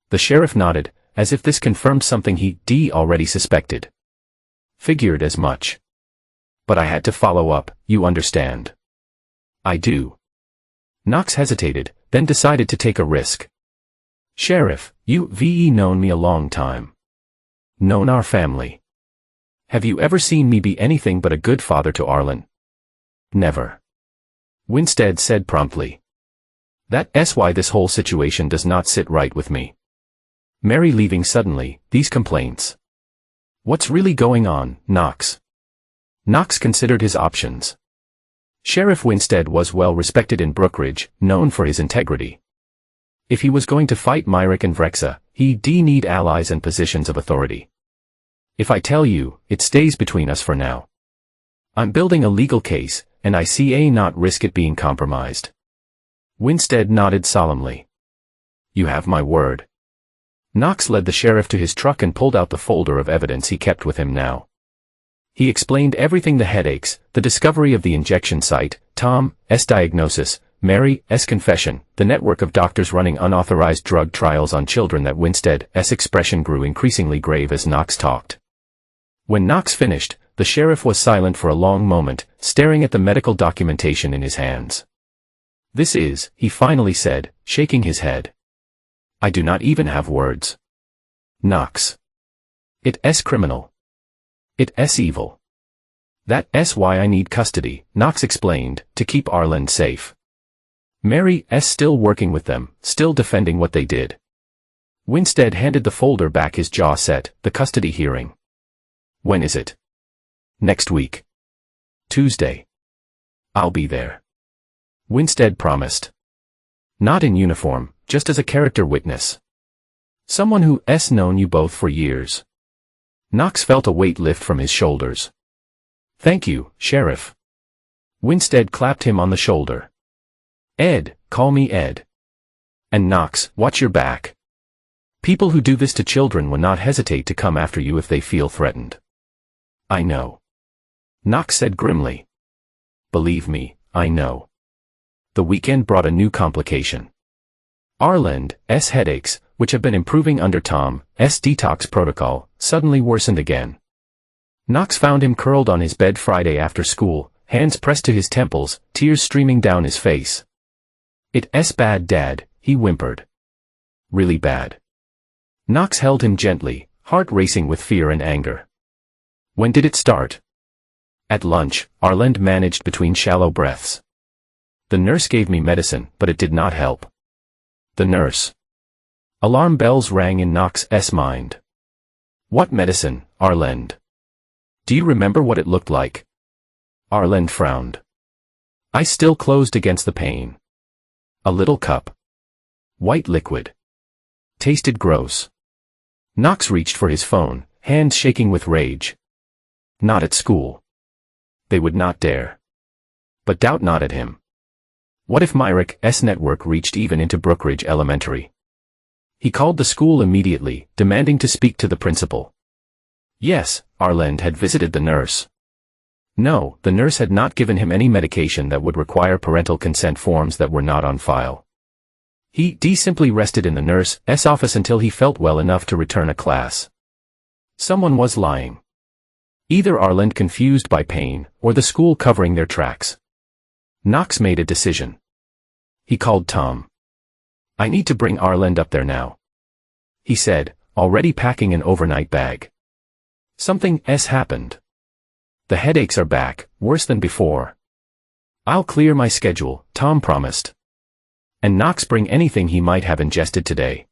The sheriff nodded, as if this confirmed something he already suspected. Figured as much. But I had to follow up, you understand. I do. Knox hesitated, then decided to take a risk. Sheriff, you've known me a long time. Known our family. Have you ever seen me be anything but a good father to Arlen? Never. Winstead said promptly. That's why this whole situation does not sit right with me. Mary leaving suddenly, these complaints. What's really going on, Knox? Knox considered his options. Sheriff Winstead was well respected in Brookridge, known for his integrity. If he was going to fight Myrick and Varexa, he'd need allies and positions of authority. If I tell you, it stays between us for now. I'm building a legal case, and I see not risk it being compromised. Winstead nodded solemnly. You have my word. Knox led the sheriff to his truck and pulled out the folder of evidence he kept with him now. He explained everything: the headaches, the discovery of the injection site, Tom's diagnosis, Mary's confession, the network of doctors running unauthorized drug trials on children. That Winstead's expression grew increasingly grave as Knox talked. When Knox finished, the sheriff was silent for a long moment, staring at the medical documentation in his hands. This is, he finally said, shaking his head. I do not even have words. Knox. It's criminal. It's evil. That's why I need custody, Knox explained, to keep Arlen safe. Mary's still working with them, still defending what they did. Winstead handed the folder back, his jaw set. The custody hearing. When is it? Next week. Tuesday. I'll be there. Winstead promised. Not in uniform, just as a character witness. Someone who's known you both for years. Knox felt a weight lift from his shoulders. Thank you, Sheriff. Winstead clapped him on the shoulder. Ed, call me Ed. And Knox, watch your back. People who do this to children will not hesitate to come after you if they feel threatened. I know. Knox said grimly. Believe me, I know. The weekend brought a new complication. Arlen's headaches, which have been improving under Tom's detox protocol, suddenly worsened again. Knox found him curled on his bed Friday after school, hands pressed to his temples, tears streaming down his face. It's bad, Dad, he whimpered. Really bad. Knox held him gently, heart racing with fear and anger. When did it start? At lunch, Arlen managed between shallow breaths. The nurse gave me medicine, but it did not help. The nurse. Alarm bells rang in Knox's mind. What medicine, Arlen? Do you remember what it looked like? Arlen frowned. I still closed against the pain. A little cup. White liquid. Tasted gross. Knox reached for his phone, hands shaking with rage. Not at school. They would not dare. But doubt not at him. What if Myrick's network reached even into Brookridge Elementary? He called the school immediately, demanding to speak to the principal. Yes, Arlen had visited the nurse. No, the nurse had not given him any medication that would require parental consent forms that were not on file. He simply rested in the nurse's office until he felt well enough to return a class. Someone was lying. Either Arlen confused by pain, or the school covering their tracks. Knox made a decision. He called Tom. I need to bring Arlen up there now, he said, already packing an overnight bag. Something's happened. The headaches are back, worse than before. I'll clear my schedule, Tom promised. And Knox bring anything he might have ingested today.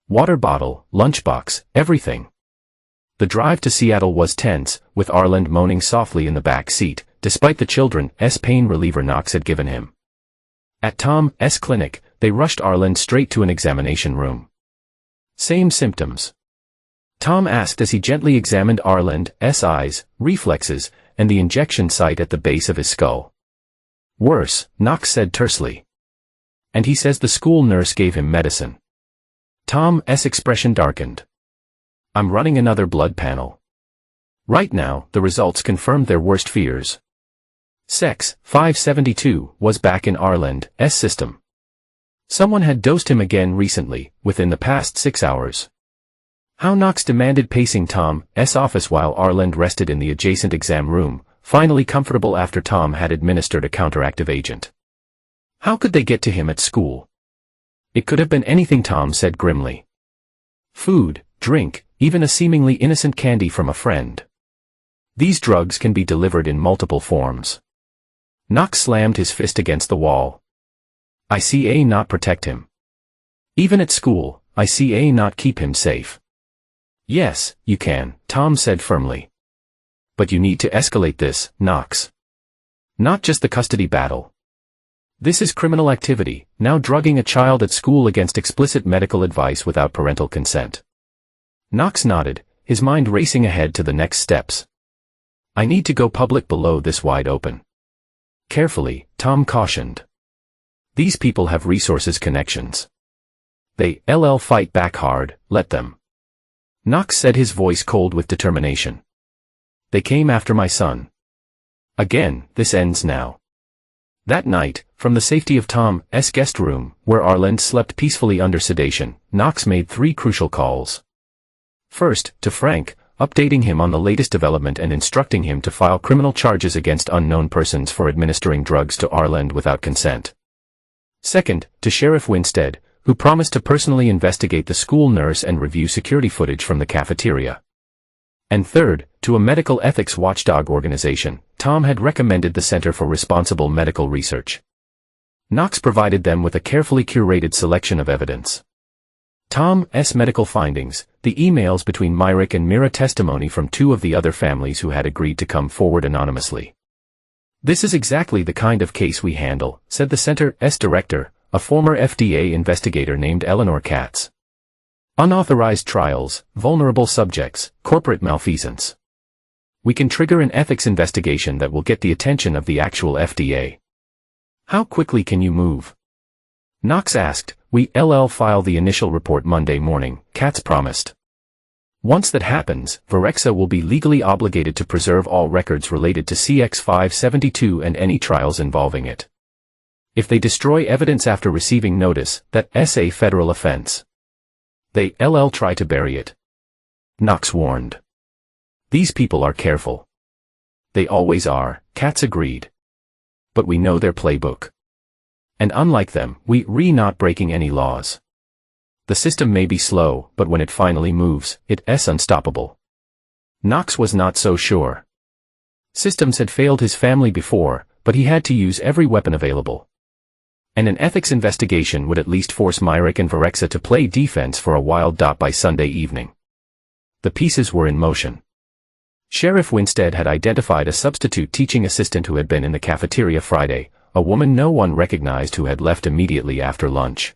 Water bottle, lunchbox, everything. The drive to Seattle was tense, with Arlen moaning softly in the back seat, despite the children's pain reliever Knox had given him. At Tom's clinic, they rushed Arlen straight to an examination room. Same symptoms. Tom asked as he gently examined Arlen's eyes, reflexes, and the injection site at the base of his skull. Worse, Knox said tersely. And he says the school nurse gave him medicine. Tom's expression darkened. I'm running another blood panel. Right now, the results confirmed their worst fears. Sex, 572, was back in Arlen's system. Someone had dosed him again recently, within the past 6 hours. How Knox demanded pacing Tom's office while Arlen rested in the adjacent exam room, finally comfortable after Tom had administered a counteractive agent. How could they get to him at school? It could have been anything, Tom said grimly. Food, drink, even a seemingly innocent candy from a friend. These drugs can be delivered in multiple forms. Knox slammed his fist against the wall. ICA not protect him. Even at school, ICA not keep him safe. Yes, you can, Tom said firmly. But you need to escalate this, Knox. Not just the custody battle. This is criminal activity, now drugging a child at school against explicit medical advice without parental consent. Knox nodded, his mind racing ahead to the next steps. I need to go public below this wide open. Carefully, Tom cautioned. These people have resources, connections. They fight back hard, let them. Knox said, his voice cold with determination. They came after my son. Again, this ends now. That night, from the safety of Tom's guest room, where Arlen slept peacefully under sedation, Knox made 3 crucial calls. First, to Frank, updating him on the latest development and instructing him to file criminal charges against unknown persons for administering drugs to Arlen without consent. Second, to Sheriff Winstead, who promised to personally investigate the school nurse and review security footage from the cafeteria. And third, to a medical ethics watchdog organization, Tom had recommended the Center for Responsible Medical Research. Knox provided them with a carefully curated selection of evidence. Tom's medical findings, the emails between Myrick and Mira, testimony from 2 of the other families who had agreed to come forward anonymously. This is exactly the kind of case we handle, said the center's director, a former FDA investigator named Eleanor Katz. Unauthorized trials, vulnerable subjects, corporate malfeasance. We can trigger an ethics investigation that will get the attention of the actual FDA. How quickly can you move? Knox asked. We file the initial report Monday morning, Katz promised. Once that happens, Varexa will be legally obligated to preserve all records related to CX-572 and any trials involving it. If they destroy evidence after receiving notice, that's a federal offense. They try to bury it. Knox warned. These people are careful. They always are, Katz agreed. But we know their playbook. And unlike them, we're not breaking any laws. The system may be slow, but when it finally moves, it's unstoppable. Knox was not so sure. Systems had failed his family before, but he had to use every weapon available. And an ethics investigation would at least force Myrick and Varexa to play defense for a while. By Sunday evening, the pieces were in motion. Sheriff Winstead had identified a substitute teaching assistant who had been in the cafeteria Friday, a woman no one recognized who had left immediately after lunch.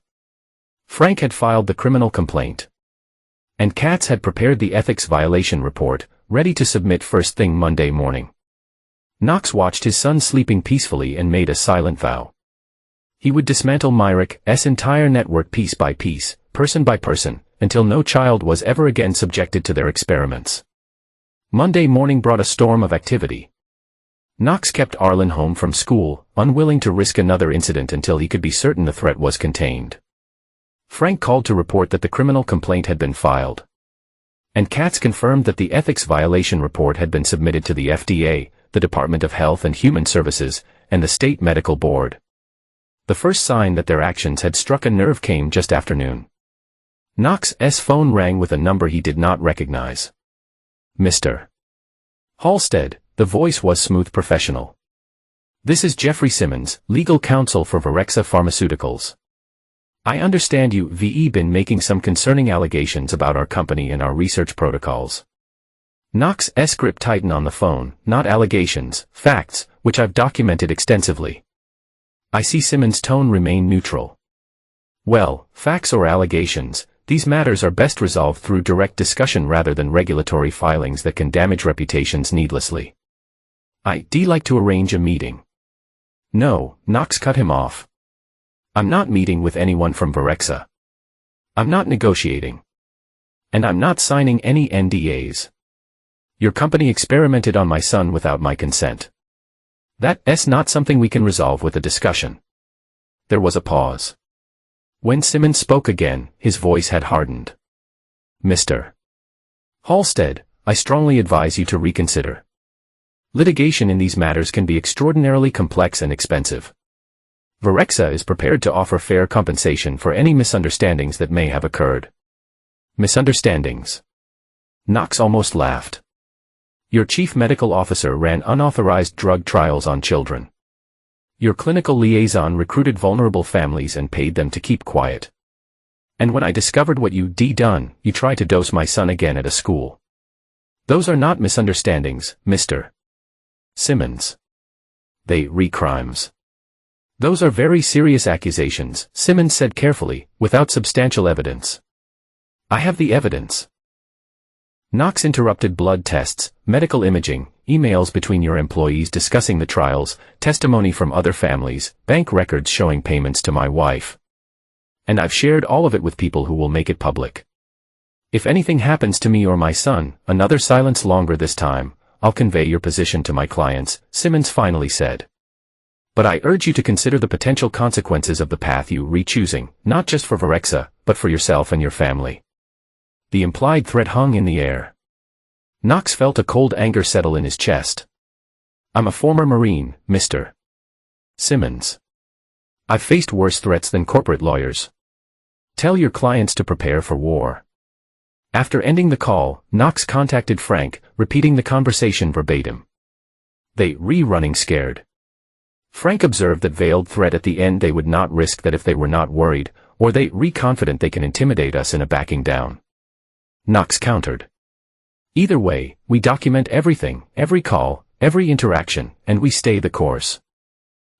Frank had filed the criminal complaint. And Katz had prepared the ethics violation report, ready to submit first thing Monday morning. Knox watched his son sleeping peacefully and made a silent vow. He would dismantle Myrick's entire network piece by piece, person by person, until no child was ever again subjected to their experiments. Monday morning brought a storm of activity. Knox kept Arlen home from school, unwilling to risk another incident until he could be certain the threat was contained. Frank called to report that the criminal complaint had been filed. And Katz confirmed that the ethics violation report had been submitted to the FDA, the Department of Health and Human Services, and the State Medical Board. The first sign that their actions had struck a nerve came just after noon. Knox's phone rang with a number he did not recognize. Mr. Halstead, the voice was smooth professional. This is Jeffrey Simmons, legal counsel for Varexa Pharmaceuticals. I understand you've been making some concerning allegations about our company and our research protocols. Knox's grip tightened on the phone, not allegations, facts, which I've documented extensively. I see Simmons' tone remain neutral. Well, facts or allegations, these matters are best resolved through direct discussion rather than regulatory filings that can damage reputations needlessly. I'd like to arrange a meeting. No, Knox cut him off. I'm not meeting with anyone from Varexa. I'm not negotiating. And I'm not signing any NDAs. Your company experimented on my son without my consent. That's not something we can resolve with a discussion. There was a pause. When Simmons spoke again, his voice had hardened. Mr. Halstead, I strongly advise you to reconsider. Litigation in these matters can be extraordinarily complex and expensive. Varexa is prepared to offer fair compensation for any misunderstandings that may have occurred. Misunderstandings. Knox almost laughed. Your chief medical officer ran unauthorized drug trials on children. Your clinical liaison recruited vulnerable families and paid them to keep quiet. And when I discovered what you'd done, you tried to dose my son again at a school. Those are not misunderstandings, Mr. Simmons. They're crimes. Those are very serious accusations, Simmons said carefully, without substantial evidence. I have the evidence. Knox interrupted. Blood tests, medical imaging, emails between your employees discussing the trials, testimony from other families, bank records showing payments to my wife. And I've shared all of it with people who will make it public. If anything happens to me or my son, another silence longer this time, I'll convey your position to my clients, Simmons finally said. But I urge you to consider the potential consequences of the path you re-choosing, not just for Varexa, but for yourself and your family. The implied threat hung in the air. Knox felt a cold anger settle in his chest. I'm a former Marine, Mr. Simmons. I've faced worse threats than corporate lawyers. Tell your clients to prepare for war. After ending the call, Knox contacted Frank, repeating the conversation verbatim. They running scared. Frank observed that veiled threat at the end they would not risk that if they were not worried, or they confident they can intimidate us in a backing down. Knox countered. Either way, we document everything, every call, every interaction, and we stay the course.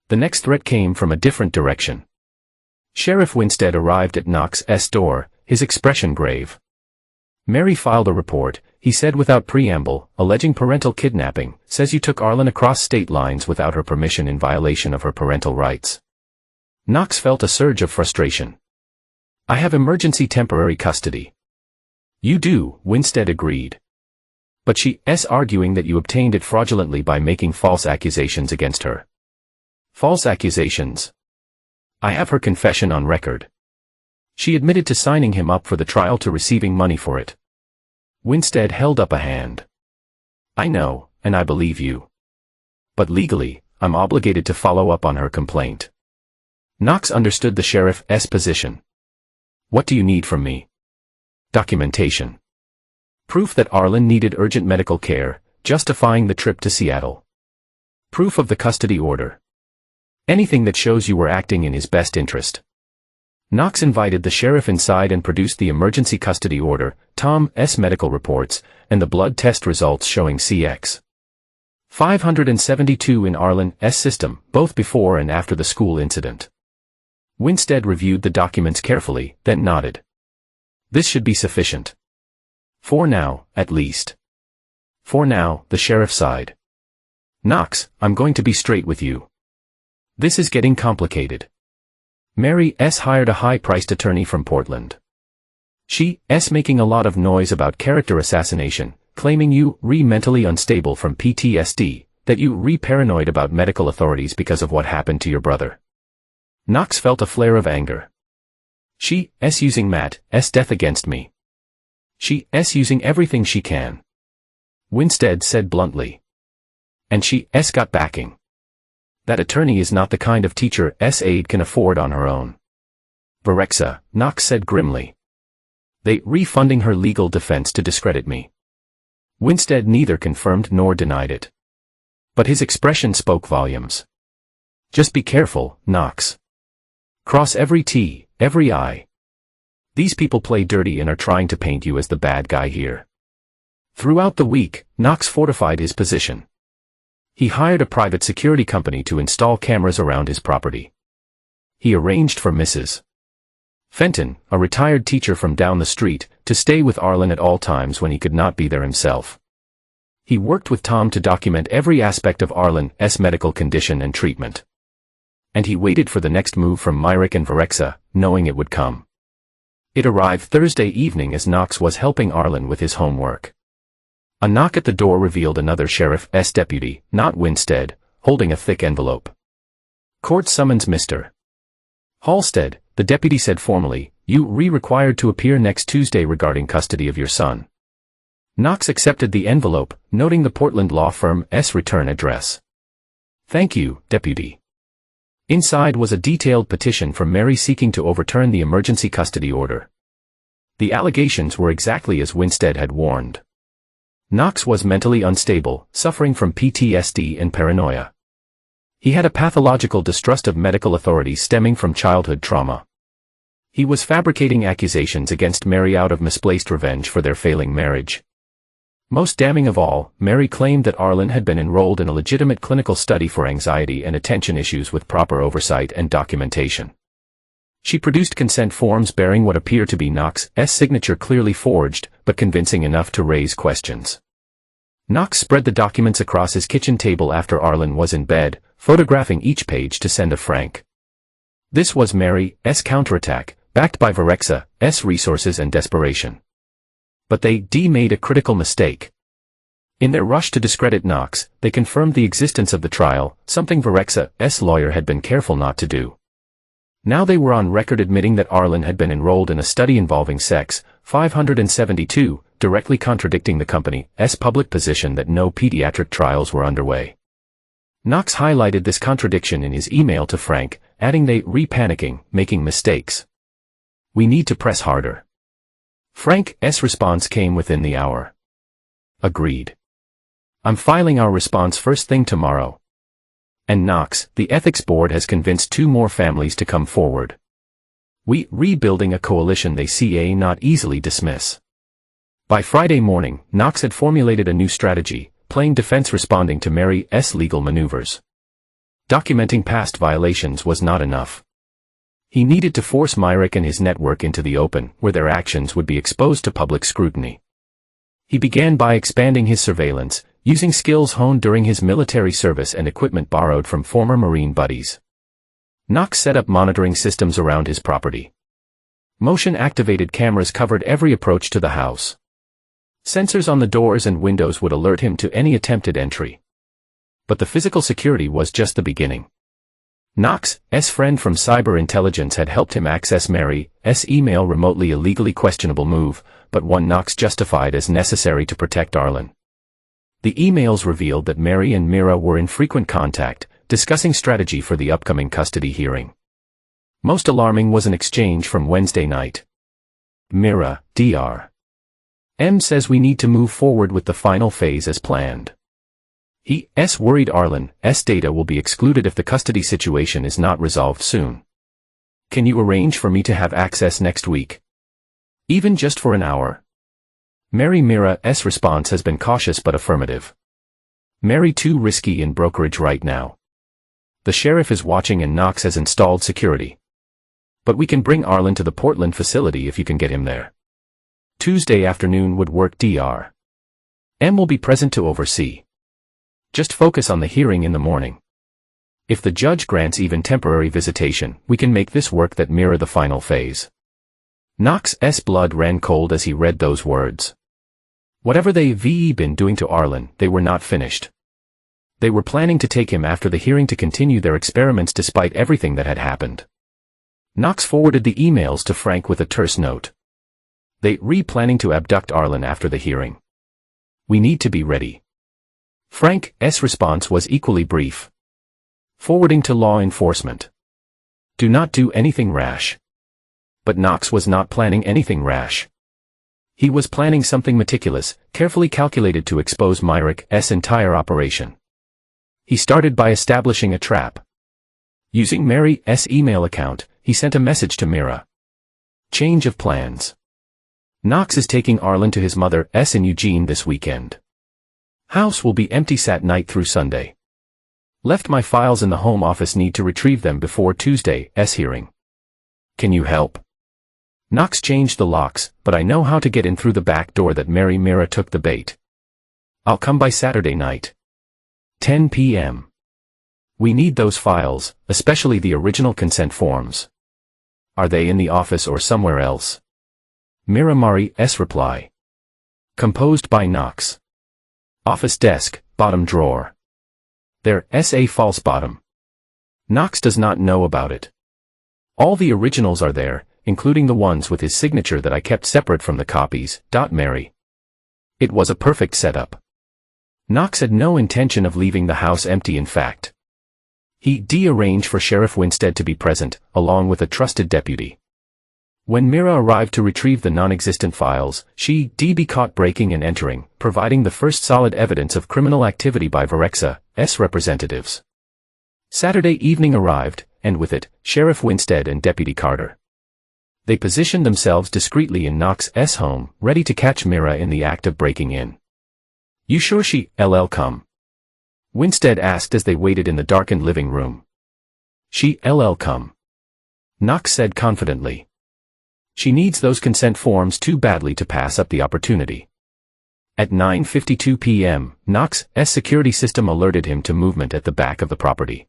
The next threat came from a different direction. Sheriff Winstead arrived at Knox's door, his expression grave. Mary filed a report, he said without preamble, alleging parental kidnapping, says you took Arlen across state lines without her permission in violation of her parental rights. Knox felt a surge of frustration. I have emergency temporary custody. You do, Winstead agreed. But she's arguing that you obtained it fraudulently by making false accusations against her. False accusations? I have her confession on record. She admitted to signing him up for the trial to receiving money for it. Winstead held up a hand. I know, and I believe you. But legally, I'm obligated to follow up on her complaint. Knox understood the sheriff's position. What do you need from me? Documentation. Proof that Arlen needed urgent medical care, justifying the trip to Seattle. Proof of the custody order. Anything that shows you were acting in his best interest. Knox invited the sheriff inside and produced the emergency custody order, Tom's medical reports, and the blood test results showing CX 572 in Arlen's system, both before and after the school incident. Winstead reviewed the documents carefully, then nodded. This should be sufficient. For now, at least. For now, the sheriff sighed. Knox, I'm going to be straight with you. This is getting complicated. Mary's hired a high-priced attorney from Portland. She's making a lot of noise about character assassination, claiming you mentally unstable from PTSD, that you paranoid about medical authorities because of what happened to your brother. Knox felt a flare of anger. She's using Matt's death against me. She's using everything she can. Winstead said bluntly. And she's got backing. That attorney is not the kind of teacher's aide can afford on her own. Varexa, Knox said grimly. They refunding her legal defense to discredit me. Winstead neither confirmed nor denied it. But his expression spoke volumes. Just be careful, Knox. Cross every T, every I. These people play dirty and are trying to paint you as the bad guy here. Throughout the week, Knox fortified his position. He hired a private security company to install cameras around his property. He arranged for Mrs. Fenton, a retired teacher from down the street, to stay with Arlen at all times when he could not be there himself. He worked with Tom to document every aspect of Arlen's medical condition and treatment. And he waited for the next move from Myrick and Varexa, knowing it would come. It arrived Thursday evening as Knox was helping Arlen with his homework. A knock at the door revealed another sheriff's deputy, not Winstead, holding a thick envelope. Court summons Mr. Halstead, the deputy said formally, you required to appear next Tuesday regarding custody of your son. Knox accepted the envelope, noting the Portland law firm's return address. Thank you, deputy. Inside was a detailed petition from Mary seeking to overturn the emergency custody order. The allegations were exactly as Winstead had warned. Knox was mentally unstable, suffering from PTSD and paranoia. He had a pathological distrust of medical authorities stemming from childhood trauma. He was fabricating accusations against Mary out of misplaced revenge for their failing marriage. Most damning of all, Mary claimed that Arlen had been enrolled in a legitimate clinical study for anxiety and attention issues with proper oversight and documentation. She produced consent forms bearing what appeared to be Knox's signature, clearly forged, but convincing enough to raise questions. Knox spread the documents across his kitchen table after Arlen was in bed, photographing each page to send to Frank. This was Mary's counterattack, backed by Varexa's resources and desperation. But they made a critical mistake. In their rush to discredit Knox, they confirmed the existence of the trial, something Varexa's lawyer had been careful not to do. Now they were on record admitting that Arlen had been enrolled in a study involving sex, 572, directly contradicting the company's public position that no pediatric trials were underway. Knox highlighted this contradiction in his email to Frank, adding they panicking, making mistakes. We need to press harder. Frank's response came within the hour. Agreed. I'm filing our response first thing tomorrow. And Knox, the ethics board has convinced 2 more families to come forward. We rebuilding a coalition they CA not easily dismiss. By Friday morning, Knox had formulated a new strategy, playing defense responding to Mary's legal maneuvers. Documenting past violations was not enough. He needed to force Myrick and his network into the open, where their actions would be exposed to public scrutiny. He began by expanding his surveillance, using skills honed during his military service and equipment borrowed from former Marine buddies. Knox set up monitoring systems around his property. Motion-activated cameras covered every approach to the house. Sensors on the doors and windows would alert him to any attempted entry. But the physical security was just the beginning. Knox's friend from cyber intelligence had helped him access Mary's email remotely, a legally questionable move, but one Knox justified as necessary to protect Arlen. The emails revealed that Mary and Mira were in frequent contact, discussing strategy for the upcoming custody hearing. Most alarming was an exchange from Wednesday night. Mira, Dr. M says we need to move forward with the final phase as planned. He's worried Arlen's data will be excluded if the custody situation is not resolved soon. Can you arrange for me to have access next week? Even just for an hour? Mira's response has been cautious but affirmative. Mary too risky in brokerage right now. The sheriff is watching and Knox has installed security. But we can bring Arlen to the Portland facility if you can get him there. Tuesday afternoon would work. Dr. M will be present to oversee. Just focus on the hearing in the morning. If the judge grants even temporary visitation, we can make this work. That Mira the final phase. Knox's blood ran cold as he read those words. Whatever they've been doing to Arlen, they were not finished. They were planning to take him after the hearing to continue their experiments despite everything that had happened. Knox forwarded the emails to Frank with a terse note. They planning to abduct Arlen after the hearing. We need to be ready. Frank's response was equally brief. Forwarding to law enforcement. Do not do anything rash. But Knox was not planning anything rash. He was planning something meticulous, carefully calculated to expose Myrick's entire operation. He started by establishing a trap. Using Mary's email account, he sent a message to Mira. Change of plans. Knox is taking Arlen to his mother's in Eugene this weekend. House will be empty Sat night through Sunday. Left my files in the home office, need to retrieve them before Tuesday's hearing. Can you help? Knox changed the locks, but I know how to get in through the back door. That Mira took the bait. I'll come by Saturday night. 10 p.m. We need those files, especially the original consent forms. Are they in the office or somewhere else? Mari's reply. Composed by Knox. Office desk, bottom drawer. There's a false bottom. Knox does not know about it. All the originals are there, including the ones with his signature that I kept separate from the copies. Mary. It was a perfect setup. Knox had no intention of leaving the house empty. In fact, he arranged for Sheriff Winstead to be present, along with a trusted deputy. When Mira arrived to retrieve the non-existent files, she be caught breaking and entering, providing the first solid evidence of criminal activity by Varexa's representatives. Saturday evening arrived, and with it, Sheriff Winstead and Deputy Carter. They positioned themselves discreetly in Knox's home, ready to catch Mira in the act of breaking in. You sure she'll come? Winstead asked as they waited in the darkened living room. She'll come. Knox said confidently. She needs those consent forms too badly to pass up the opportunity. At 9:52 p.m., Knox's security system alerted him to movement at the back of the property.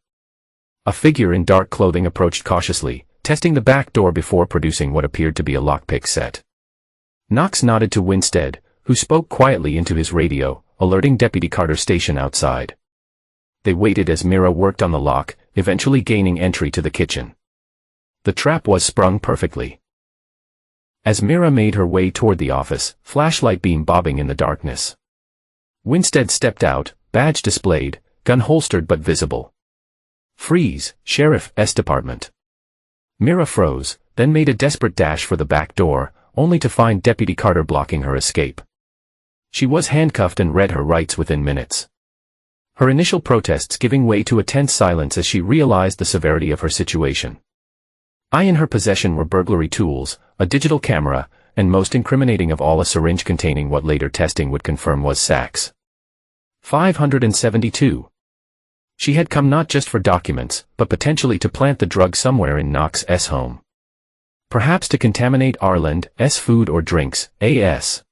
A figure in dark clothing approached cautiously, testing the back door before producing what appeared to be a lockpick set. Knox nodded to Winstead, who spoke quietly into his radio, alerting Deputy Carter's station outside. They waited as Mira worked on the lock, eventually gaining entry to the kitchen. The trap was sprung perfectly. As Mira made her way toward the office, flashlight beam bobbing in the darkness. Winstead stepped out, badge displayed, gun holstered but visible. "Freeze, Sheriff's Department." Mira froze, then made a desperate dash for the back door, only to find Deputy Carter blocking her escape. She was handcuffed and read her rights within minutes. Her initial protests giving way to a tense silence as she realized the severity of her situation. In her possession were burglary tools, a digital camera, and most incriminating of all, a syringe containing what later testing would confirm was Sax. 572. She had come not just for documents, but potentially to plant the drug somewhere in Knox's home. Perhaps to contaminate Arland's food or drinks, as.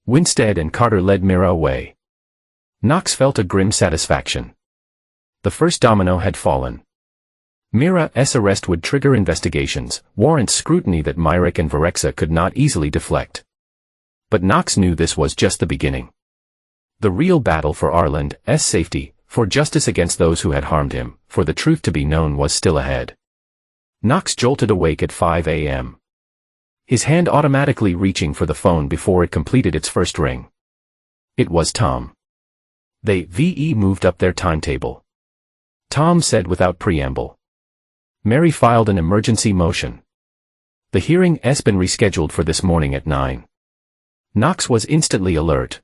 Winstead and Carter led Mira away. Knox felt a grim satisfaction. The first domino had fallen. Mira's arrest would trigger investigations, warrant scrutiny that Myrick and Varexa could not easily deflect. But Knox knew this was just the beginning. The real battle for Arland's safety, for justice against those who had harmed him, for the truth to be known, was still ahead. Knox jolted awake at 5 a.m. His hand automatically reaching for the phone before it completed its first ring. It was Tom. They moved up their timetable. Tom said without preamble. Mary filed an emergency motion. The hearing's been rescheduled for this morning at 9. Knox was instantly alert.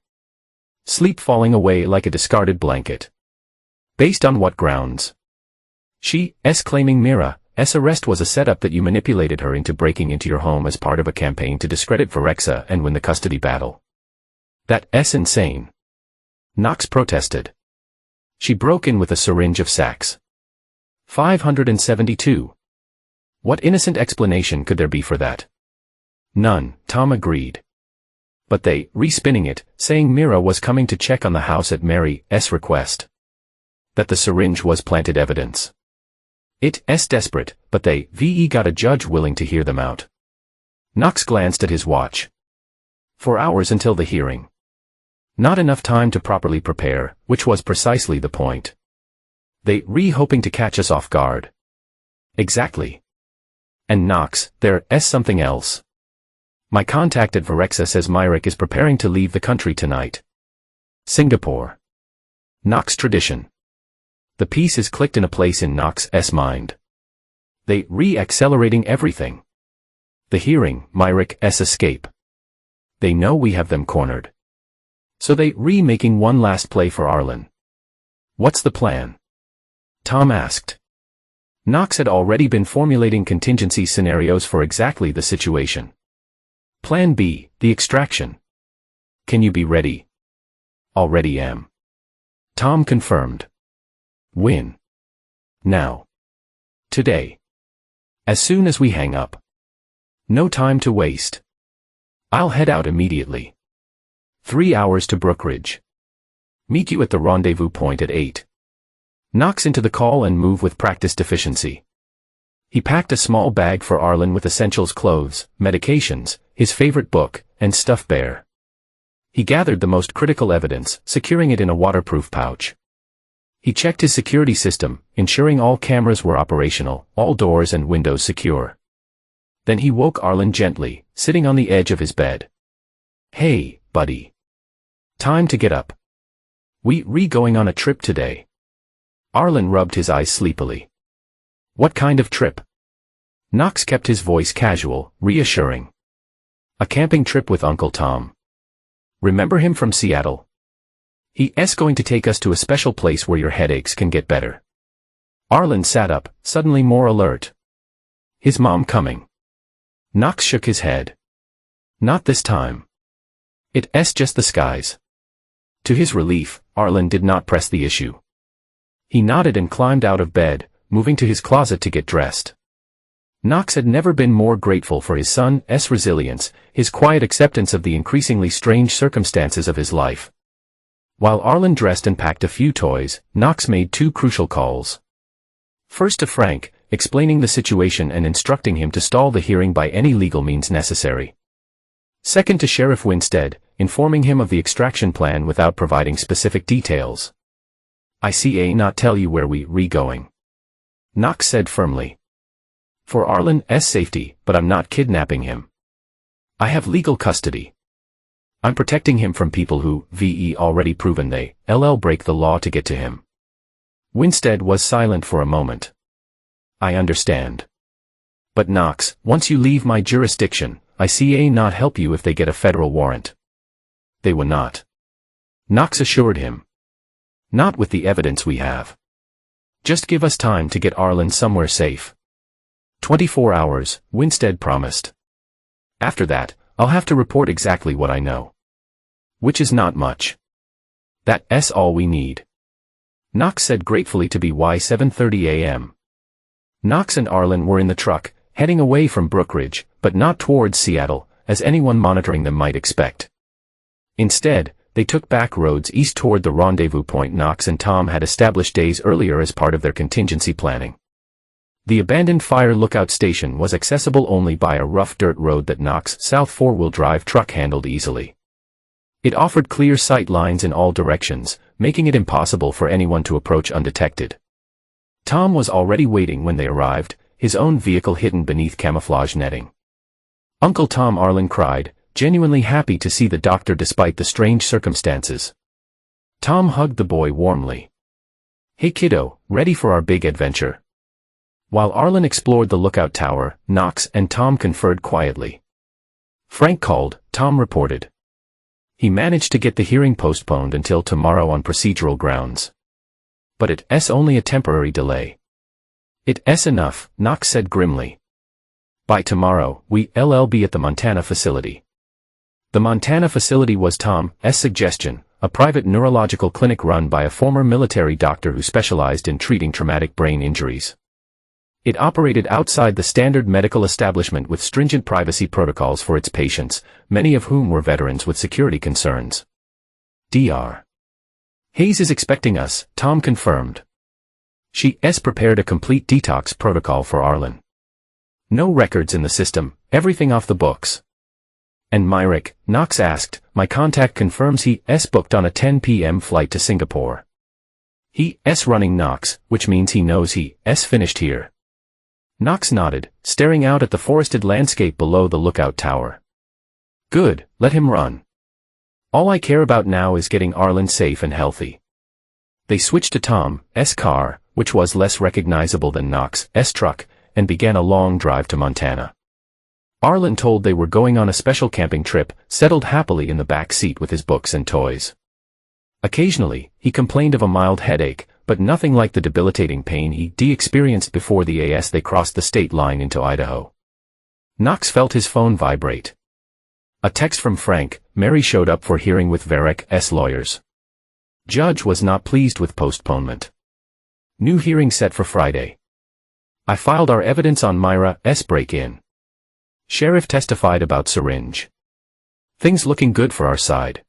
Sleep falling away like a discarded blanket. Based on what grounds? She's claiming Mira's arrest was a setup that you manipulated her into breaking into your home as part of a campaign to discredit Varexa and win the custody battle. That's insane. Knox protested. She broke in with a syringe of Sax. 572. What innocent explanation could there be for that? None, Tom agreed. But they, re-spinning it, saying Mira was coming to check on the house at Mary's request. That the syringe was planted evidence. It's desperate, but they got a judge willing to hear them out. Knox glanced at his watch. 4 hours until the hearing. Not enough time to properly prepare, which was precisely the point. They hoping to catch us off guard. Exactly. And Knox, there's something else. My contact at Varexa says Myrick is preparing to leave the country tonight. Singapore. Knox tradition. The pieces clicked in a place in Knox's mind. They accelerating everything. The hearing, Myrick's escape. They know we have them cornered. So they making one last play for Arlen. What's the plan? Tom asked. Knox had already been formulating contingency scenarios for exactly the situation. Plan B, the extraction. Can you be ready? Already am. Tom confirmed. When? Now. Today. As soon as we hang up. No time to waste. I'll head out immediately. 3 hours to Brookridge. Meet you at the rendezvous point at 8. Knox into the call and move with practiced efficiency. He packed a small bag for Arlen with essentials, clothes, medications, his favorite book, and stuffed bear. He gathered the most critical evidence, securing it in a waterproof pouch. He checked his security system, ensuring all cameras were operational, all doors and windows secure. Then he woke Arlen gently, sitting on the edge of his bed. Hey, buddy. Time to get up. We going on a trip today. Arlen rubbed his eyes sleepily. What kind of trip? Knox kept his voice casual, reassuring. A camping trip with Uncle Tom. Remember him from Seattle? He's going to take us to a special place where your headaches can get better. Arlen sat up, suddenly more alert. His mom coming? Knox shook his head. Not this time. It's just the skies. To his relief, Arlen did not press the issue. He nodded and climbed out of bed, moving to his closet to get dressed. Knox had never been more grateful for his son's resilience, his quiet acceptance of the increasingly strange circumstances of his life. While Arlen dressed and packed a few toys, Knox made 2 crucial calls. First to Frank, explaining the situation and instructing him to stall the hearing by any legal means necessary. Second to Sheriff Winstead, informing him of the extraction plan without providing specific details. "I see not tell you where we going," Knox said firmly. "For Arlen's safety, but I'm not kidnapping him. I have legal custody. I'm protecting him from people who, already proven they, break the law to get to him." Winstead was silent for a moment. "I understand. But Knox, once you leave my jurisdiction, I see not help you if they get a federal warrant." "They will not," Knox assured him. "Not with the evidence we have. Just give us time to get Arlen somewhere safe." 24 hours, Winstead promised. "After that, I'll have to report exactly what I know. Which is not much. That's all we need." Knox said gratefully to by 7:30 a.m. Knox and Arlen were in the truck, heading away from Brookridge, but not towards Seattle, as anyone monitoring them might expect. Instead, they took back roads east toward the rendezvous point Knox and Tom had established days earlier as part of their contingency planning. The abandoned fire lookout station was accessible only by a rough dirt road that Knox's South four-wheel drive truck handled easily. It offered clear sight lines in all directions, making it impossible for anyone to approach undetected. Tom was already waiting when they arrived, his own vehicle hidden beneath camouflage netting. "Uncle Tom," Arlen cried, genuinely happy to see the doctor despite the strange circumstances. Tom hugged the boy warmly. "Hey kiddo, ready for our big adventure?" While Arlen explored the lookout tower, Knox and Tom conferred quietly. "Frank called," Tom reported. "He managed to get the hearing postponed until tomorrow on procedural grounds. But it's only a temporary delay." "It's enough," Knox said grimly. "By tomorrow, we'll be at the Montana facility." The Montana facility was Tom's suggestion, a private neurological clinic run by a former military doctor who specialized in treating traumatic brain injuries. It operated outside the standard medical establishment with stringent privacy protocols for its patients, many of whom were veterans with security concerns. Dr. Hayes is expecting us, Tom confirmed. She's prepared a complete detox protocol for Arlen. No records in the system, everything off the books. "And Myrick," Knox asked, "my contact confirms he's booked on a 10 p.m. flight to Singapore." He's running, Knox, which means he knows he's finished here. Knox nodded, staring out at the forested landscape below the lookout tower. "Good, let him run. All I care about now is getting Arlen safe and healthy." They switched to Tom's car, which was less recognizable than Knox's truck, and began a long drive to Montana. Arlen told they were going on a special camping trip, settled happily in the back seat with his books and toys. Occasionally, he complained of a mild headache, but nothing like the debilitating pain he'd experienced before they crossed the state line into Idaho. Knox felt his phone vibrate. A text from Frank. Mary showed up for hearing with Varick's lawyers. Judge was not pleased with postponement. New hearing set for Friday. I filed our evidence on Myra's break-in. Sheriff testified about syringe. Things looking good for our side.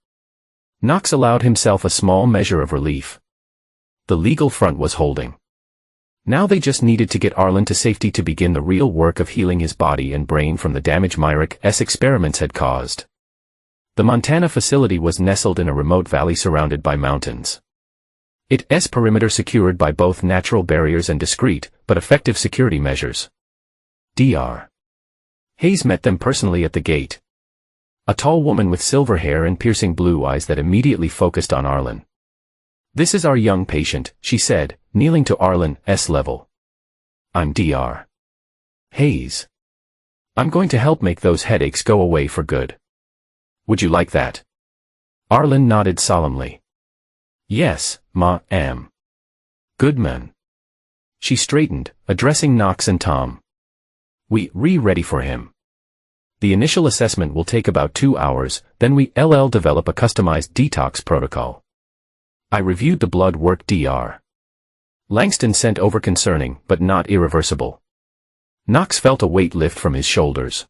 Knox allowed himself a small measure of relief. The legal front was holding. Now they just needed to get Arlen to safety to begin the real work of healing his body and brain from the damage Myrick's experiments had caused. The Montana facility was nestled in a remote valley surrounded by mountains. Its perimeter secured by both natural barriers and discreet, but effective security measures. Dr. Hayes met them personally at the gate. A tall woman with silver hair and piercing blue eyes that immediately focused on Arlen. "This is our young patient," she said, kneeling to Arlen's level. "I'm Dr. Hayes. I'm going to help make those headaches go away for good. Would you like that?" Arlen nodded solemnly. "Yes, ma'am. Good man." She straightened, addressing Knox and Tom. We're ready for him. The initial assessment will take about 2 hours, then we'll develop a customized detox protocol. I reviewed the blood work Dr. Langston sent over concerning, but not irreversible. Knox felt a weight lift from his shoulders.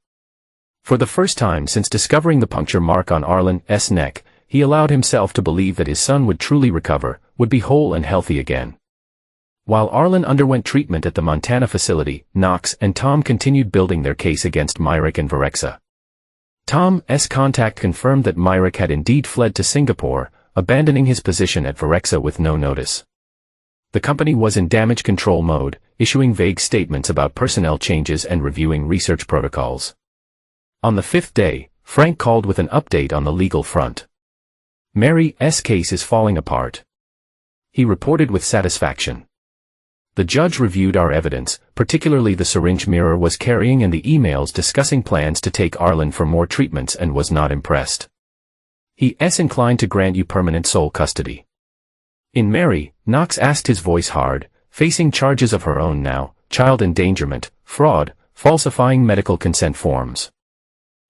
For the first time since discovering the puncture mark on Arlen's neck, he allowed himself to believe that his son would truly recover, would be whole and healthy again. While Arlen underwent treatment at the Montana facility, Knox and Tom continued building their case against Myrick and Varexa. Tom's contact confirmed that Myrick had indeed fled to Singapore, abandoning his position at Varexa with no notice. The company was in damage control mode, issuing vague statements about personnel changes and reviewing research protocols. On the fifth day, Frank called with an update on the legal front. Mary's case is falling apart. He reported with satisfaction. The judge reviewed our evidence, particularly the syringe Mirror was carrying and the emails discussing plans to take Arlen for more treatments, and was not impressed. He's inclined to grant you permanent sole custody. In Mary, Knox asked, his voice hard, facing charges of her own now: child endangerment, fraud, falsifying medical consent forms.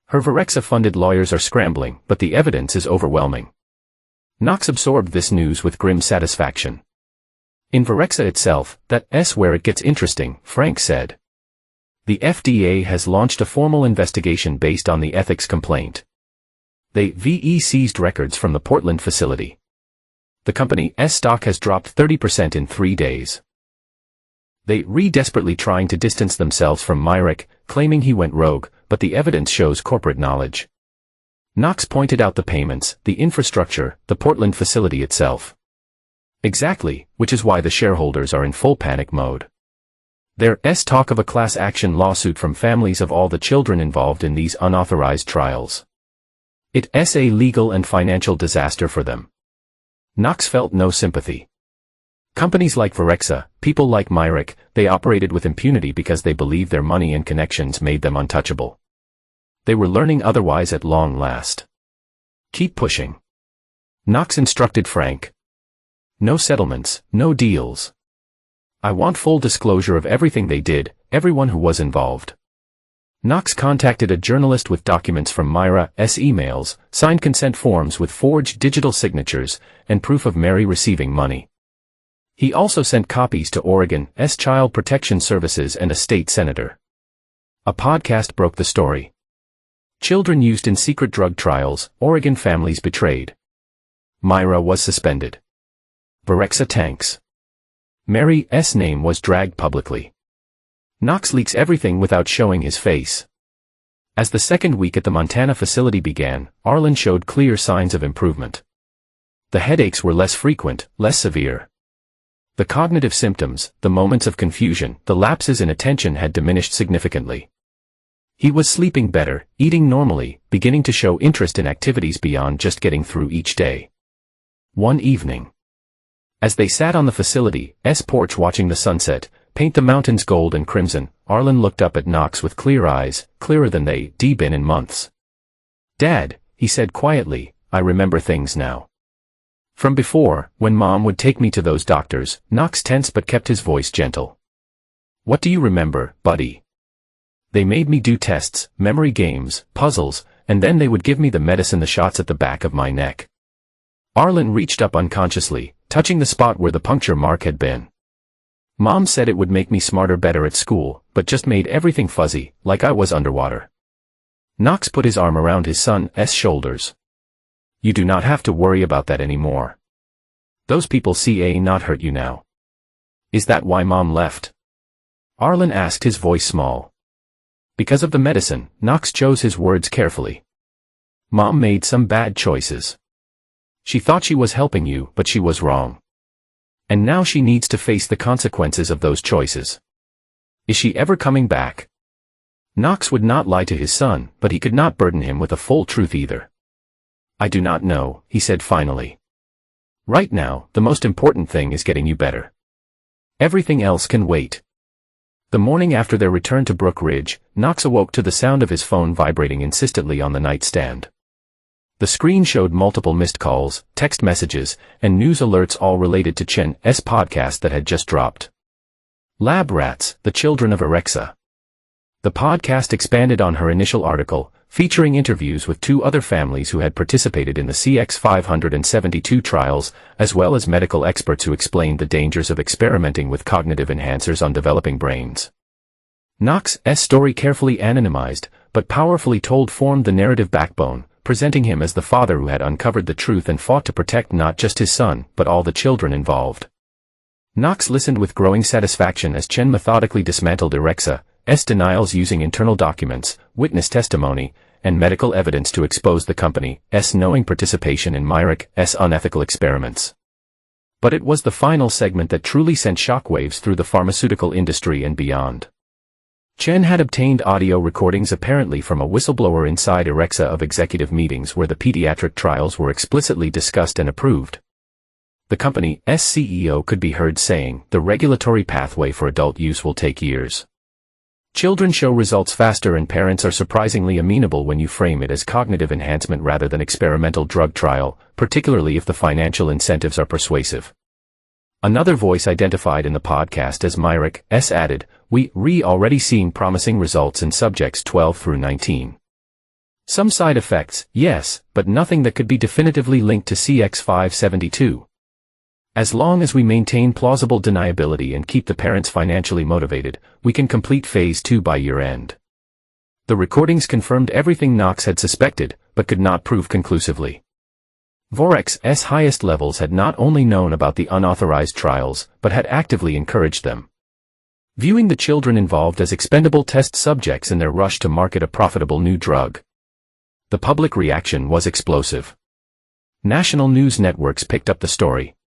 Her Varexa-funded lawyers are scrambling, but the evidence is overwhelming. Knox absorbed this news with grim satisfaction. In Varexa itself, that's where it gets interesting, Frank said. The FDA has launched a formal investigation based on the ethics complaint. They seized records from the Portland facility. The company's stock has dropped 30% in 3 days. They desperately trying to distance themselves from Myrick, claiming he went rogue, but the evidence shows corporate knowledge. Knox pointed out the payments, the infrastructure, the Portland facility itself. Exactly, which is why the shareholders are in full panic mode. There's talk of a class action lawsuit from families of all the children involved in these unauthorized trials. It's a legal and financial disaster for them. Knox felt no sympathy. Companies like Varexa, people like Myrick, they operated with impunity because they believed their money and connections made them untouchable. They were learning otherwise at long last. Keep pushing. Knox instructed Frank. No settlements, no deals. I want full disclosure of everything they did, everyone who was involved. Knox contacted a journalist with documents from Myra's emails, signed consent forms with forged digital signatures, and proof of Mary receiving money. He also sent copies to Oregon's Child Protection Services and a state senator. A podcast broke the story. Children used in secret drug trials, Oregon families betrayed. Myra was suspended. Varexa tanks. Mary's name was dragged publicly. Knox leaks everything without showing his face. As the second week at the Montana facility began, Arlen showed clear signs of improvement. The headaches were less frequent, less severe. The cognitive symptoms, the moments of confusion, the lapses in attention had diminished significantly. He was sleeping better, eating normally, beginning to show interest in activities beyond just getting through each day. One evening, as they sat on the facility's porch watching the sunset paint the mountains gold and crimson, Arlen looked up at Knox with clear eyes, clearer than they'd been in months. "Dad," he said quietly, "I remember things now. From before, when Mom would take me to those doctors." Knox tensed but kept his voice gentle. "What do you remember, buddy?" "They made me do tests, memory games, puzzles, and then they would give me the medicine, the shots at the back of my neck." Arlen reached up unconsciously, touching the spot where the puncture mark had been. "Mom said it would make me smarter, better at school, but just made everything fuzzy, like I was underwater." Knox put his arm around his son's shoulders. "You do not have to worry about that anymore. Those people not hurt you now." "Is that why Mom left?" Arlen asked, his voice small. "Because of the medicine." Knox chose his words carefully. "Mom made some bad choices. She thought she was helping you, but she was wrong. And now she needs to face the consequences of those choices. Is she ever coming back?" Knox would not lie to his son, but he could not burden him with a full truth either. "I do not know," he said finally. "Right now, the most important thing is getting you better. Everything else can wait." The morning after their return to Brook Ridge, Knox awoke to the sound of his phone vibrating insistently on the nightstand. The screen showed multiple missed calls, text messages, and news alerts, all related to Chen's podcast that had just dropped. Lab Rats, the Children of Varexa. The podcast expanded on her initial article, featuring interviews with 2 other families who had participated in the CX-572 trials, as well as medical experts who explained the dangers of experimenting with cognitive enhancers on developing brains. Knox's story, carefully anonymized, but powerfully told, formed the narrative backbone, presenting him as the father who had uncovered the truth and fought to protect not just his son, but all the children involved. Knox listened with growing satisfaction as Chen methodically dismantled Erexa's denials using internal documents, witness testimony, and medical evidence to expose the company's knowing participation in Myrick's unethical experiments. But it was the final segment that truly sent shockwaves through the pharmaceutical industry and beyond. Chen had obtained audio recordings apparently from a whistleblower inside Erexa of executive meetings where the pediatric trials were explicitly discussed and approved. The company's CEO could be heard saying, "The regulatory pathway for adult use will take years. Children show results faster and parents are surprisingly amenable when you frame it as cognitive enhancement rather than experimental drug trial, particularly if the financial incentives are persuasive." Another voice identified in the podcast as Myrick's added, "We already seeing promising results in subjects 12 through 19. Some side effects, yes, but nothing that could be definitively linked to CX-572. As long as we maintain plausible deniability and keep the parents financially motivated, we can complete phase 2 by year-end." The recordings confirmed everything Knox had suspected, but could not prove conclusively. Vorex's highest levels had not only known about the unauthorized trials, but had actively encouraged them. Viewing the children involved as expendable test subjects in their rush to market a profitable new drug. The public reaction was explosive. National news networks picked up the story.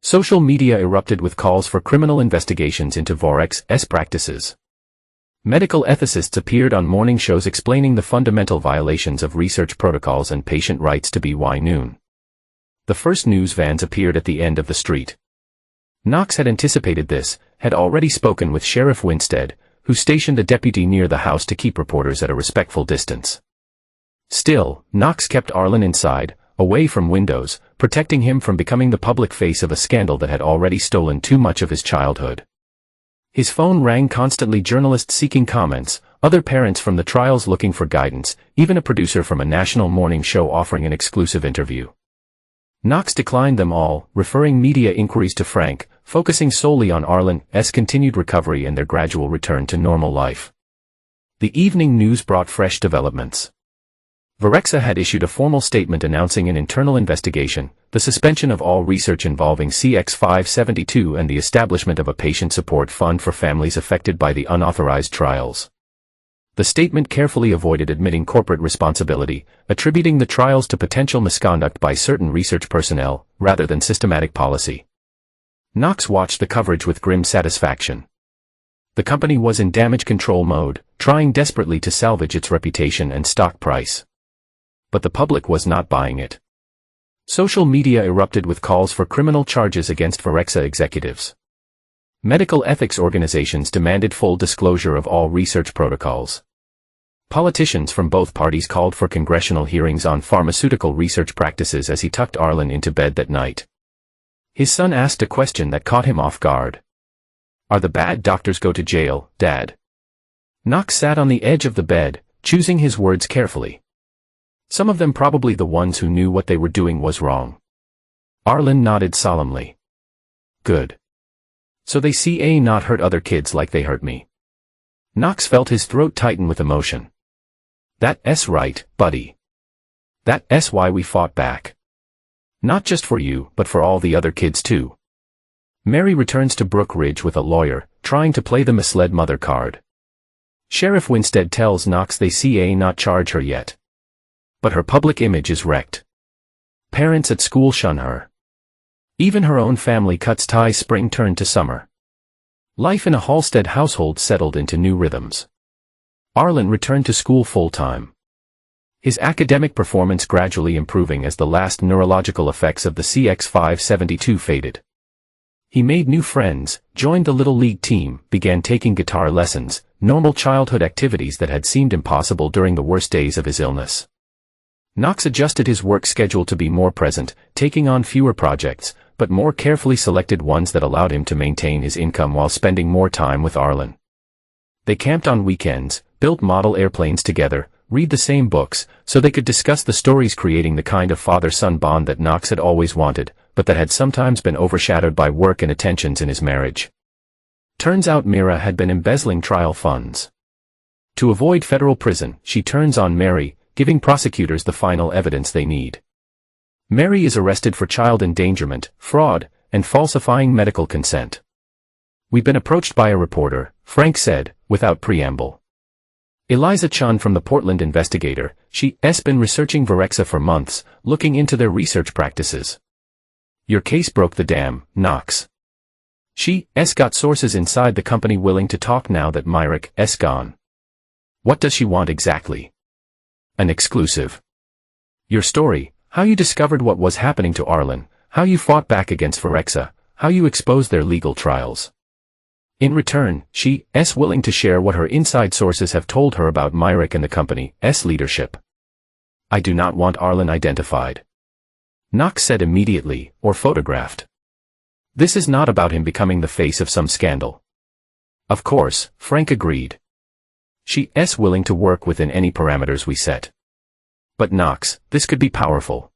Social media erupted with calls for criminal investigations into Vorex's practices. Medical ethicists appeared on morning shows explaining the fundamental violations of research protocols and patient rights to by noon. The first news vans appeared at the end of the street. Knox had anticipated this, had already spoken with Sheriff Winstead, who stationed a deputy near the house to keep reporters at a respectful distance. Still, Knox kept Arlen inside, away from windows, protecting him from becoming the public face of a scandal that had already stolen too much of his childhood. His phone rang constantly, journalists seeking comments, other parents from the trials looking for guidance, even a producer from a national morning show offering an exclusive interview. Knox declined them all, referring media inquiries to Frank, focusing solely on Arlen's continued recovery and their gradual return to normal life. The evening news brought fresh developments. Vorexa had issued a formal statement announcing an internal investigation, the suspension of all research involving CX-572 and the establishment of a patient support fund for families affected by the unauthorized trials. The statement carefully avoided admitting corporate responsibility, attributing the trials to potential misconduct by certain research personnel, rather than systematic policy. Knox watched the coverage with grim satisfaction. The company was in damage control mode, trying desperately to salvage its reputation and stock price. But the public was not buying it. Social media erupted with calls for criminal charges against Vorexa executives. Medical ethics organizations demanded full disclosure of all research protocols. Politicians from both parties called for congressional hearings on pharmaceutical research practices as he tucked Arlen into bed that night. His son asked a question that caught him off guard. "Are the bad doctors go to jail, Dad?" Knox sat on the edge of the bed, choosing his words carefully. "Some of them probably the ones who knew what they were doing was wrong." Arlen nodded solemnly. "Good. So they see not hurt other kids like they hurt me." Knox felt his throat tighten with emotion. "That's right, buddy. That's why we fought back. Not just for you, but for all the other kids too." Mary returns to Brook Ridge with a lawyer, trying to play the misled mother card. Sheriff Winstead tells Knox they see not charge her yet. But her public image is wrecked. Parents at school shun her. Even her own family cuts ties. Spring turned to summer. Life in a Halstead household settled into new rhythms. Arlen returned to school full-time. His academic performance gradually improving as the last neurological effects of the CX-572 faded. He made new friends, joined the Little League team, began taking guitar lessons, normal childhood activities that had seemed impossible during the worst days of his illness. Knox adjusted his work schedule to be more present, taking on fewer projects, but more carefully selected ones that allowed him to maintain his income while spending more time with Arlen. They camped on weekends, built model airplanes together, read the same books, so they could discuss the stories, creating the kind of father-son bond that Knox had always wanted, but that had sometimes been overshadowed by work and attentions in his marriage. Turns out Mira had been embezzling trial funds. To avoid federal prison, she turns on Mary, giving prosecutors the final evidence they need. Mary is arrested for child endangerment, fraud, and falsifying medical consent. "We've been approached by a reporter," Frank said, without preamble. "Eliza Chun from the Portland Investigator. She's been researching Varexa for months, looking into their research practices. Your case broke the dam, Knox. She's got sources inside the company willing to talk now that Myrick's gone." "What does she want exactly?" "An exclusive. Your story, how you discovered what was happening to Arlen, how you fought back against Varexa, how you exposed their legal trials. In return, she's willing to share what her inside sources have told her about Myrick and the company's leadership." "I do not want Arlen identified," Knox said immediately, "or photographed. This is not about him becoming the face of some scandal." "Of course," Frank agreed. "She's willing to work within any parameters we set." "But Knox, this could be powerful.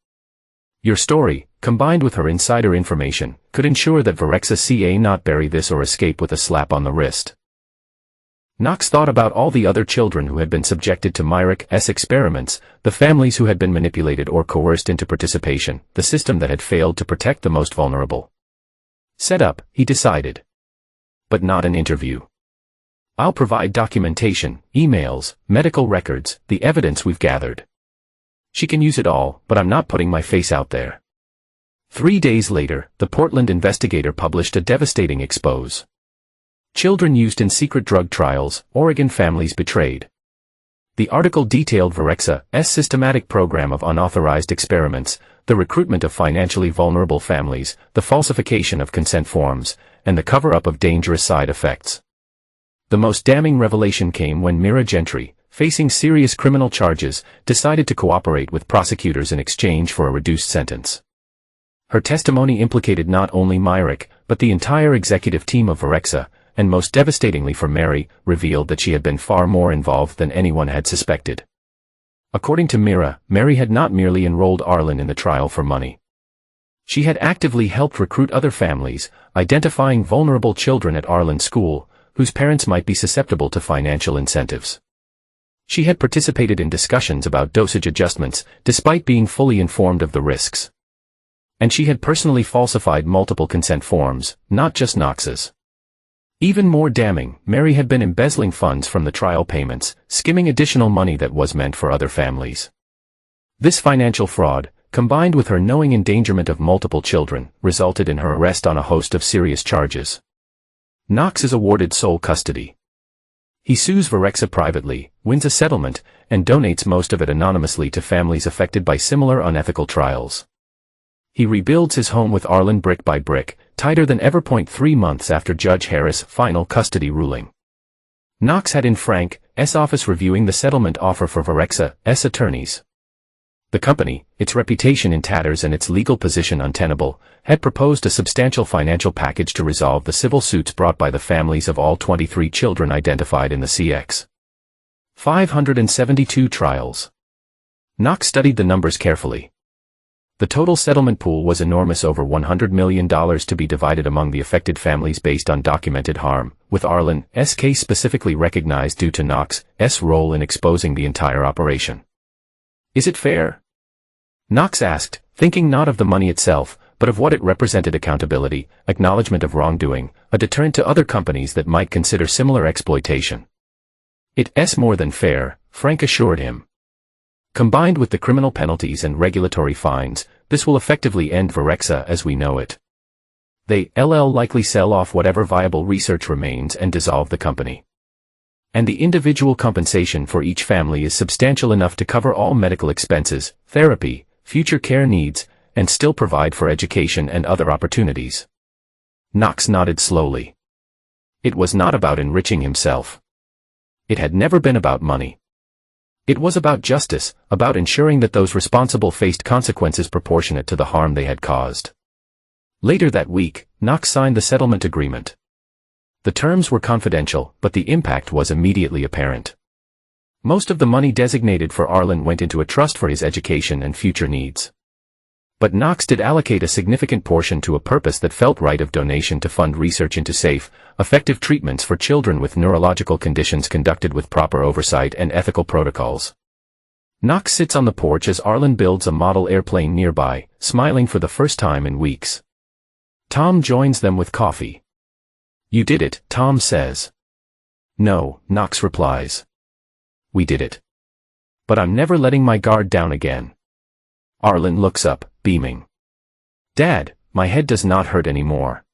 Your story, combined with her insider information, could ensure that Varexa not bury this or escape with a slap on the wrist." Knox thought about all the other children who had been subjected to Myrick's experiments, the families who had been manipulated or coerced into participation, the system that had failed to protect the most vulnerable. "Set up," he decided. "But not an interview. I'll provide documentation, emails, medical records, the evidence we've gathered. She can use it all, but I'm not putting my face out there." 3 days later, the Portland Investigator published a devastating expose. "Children used in secret drug trials, Oregon families betrayed." The article detailed Varexa's systematic program of unauthorized experiments, the recruitment of financially vulnerable families, the falsification of consent forms, and the cover-up of dangerous side effects. The most damning revelation came when Mira Gentry, facing serious criminal charges, decided to cooperate with prosecutors in exchange for a reduced sentence. Her testimony implicated not only Myrick, but the entire executive team of Varexa, and most devastatingly for Mary, revealed that she had been far more involved than anyone had suspected. According to Mira, Mary had not merely enrolled Arlen in the trial for money. She had actively helped recruit other families, identifying vulnerable children at Arlen's school, whose parents might be susceptible to financial incentives. She had participated in discussions about dosage adjustments, despite being fully informed of the risks. And she had personally falsified multiple consent forms, not just Knox's. Even more damning, Mary had been embezzling funds from the trial payments, skimming additional money that was meant for other families. This financial fraud, combined with her knowing endangerment of multiple children, resulted in her arrest on a host of serious charges. Knox is awarded sole custody. He sues Varexa privately, wins a settlement, and donates most of it anonymously to families affected by similar unethical trials. He rebuilds his home with Arlen brick by brick, tighter than ever. 3 months after Judge Harris' final custody ruling, Knox had in Frank's office reviewing the settlement offer for Varexa's attorneys. The company, its reputation in tatters and its legal position untenable, had proposed a substantial financial package to resolve the civil suits brought by the families of all 23 children identified in the CX 572 trials. Knox studied the numbers carefully. The total settlement pool was enormous, over $100 million to be divided among the affected families based on documented harm, with Arlen's case specifically recognized due to Knox's role in exposing the entire operation. "Is it fair?" Knox asked, thinking not of the money itself, but of what it represented: accountability, acknowledgement of wrongdoing, a deterrent to other companies that might consider similar exploitation. "It's more than fair," Frank assured him. "Combined with the criminal penalties and regulatory fines, this will effectively end Varexa as we know it. They'll likely sell off whatever viable research remains and dissolve the company. And the individual compensation for each family is substantial enough to cover all medical expenses, therapy, future care needs, and still provide for education and other opportunities." Knox nodded slowly. It was not about enriching himself. It had never been about money. It was about justice, about ensuring that those responsible faced consequences proportionate to the harm they had caused. Later that week, Knox signed the settlement agreement. The terms were confidential, but the impact was immediately apparent. Most of the money designated for Arlen went into a trust for his education and future needs. But Knox did allocate a significant portion to a purpose that felt right: of donation to fund research into safe, effective treatments for children with neurological conditions conducted with proper oversight and ethical protocols. Knox sits on the porch as Arlen builds a model airplane nearby, smiling for the first time in weeks. Tom joins them with coffee. You did it, Tom says. No, Knox replies. We did it. But I'm never letting my guard down again. Arlen looks up, beaming. Dad, my head does not hurt anymore.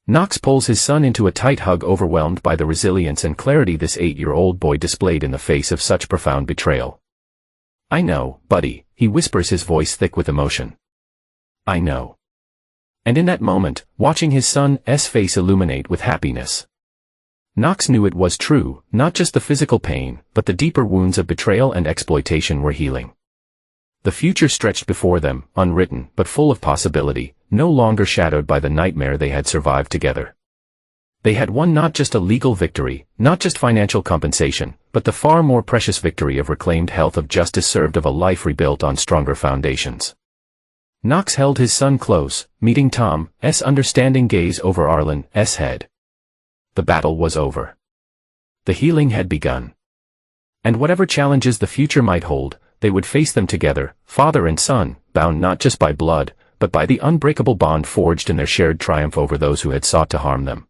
Knox pulls his son into a tight hug, overwhelmed by the resilience and clarity this 8-year-old boy displayed in the face of such profound betrayal. I know, buddy, he whispers, his voice thick with emotion. I know. And in that moment, watching his son's face illuminate with happiness, Knox knew it was true. Not just the physical pain, but the deeper wounds of betrayal and exploitation were healing. The future stretched before them, unwritten but full of possibility, no longer shadowed by the nightmare they had survived together. They had won not just a legal victory, not just financial compensation, but the far more precious victory of reclaimed health, of justice served, of a life rebuilt on stronger foundations. Knox held his son close, meeting Tom's understanding gaze over Arlen's head. The battle was over. The healing had begun. And whatever challenges the future might hold, they would face them together, father and son, bound not just by blood, but by the unbreakable bond forged in their shared triumph over those who had sought to harm them.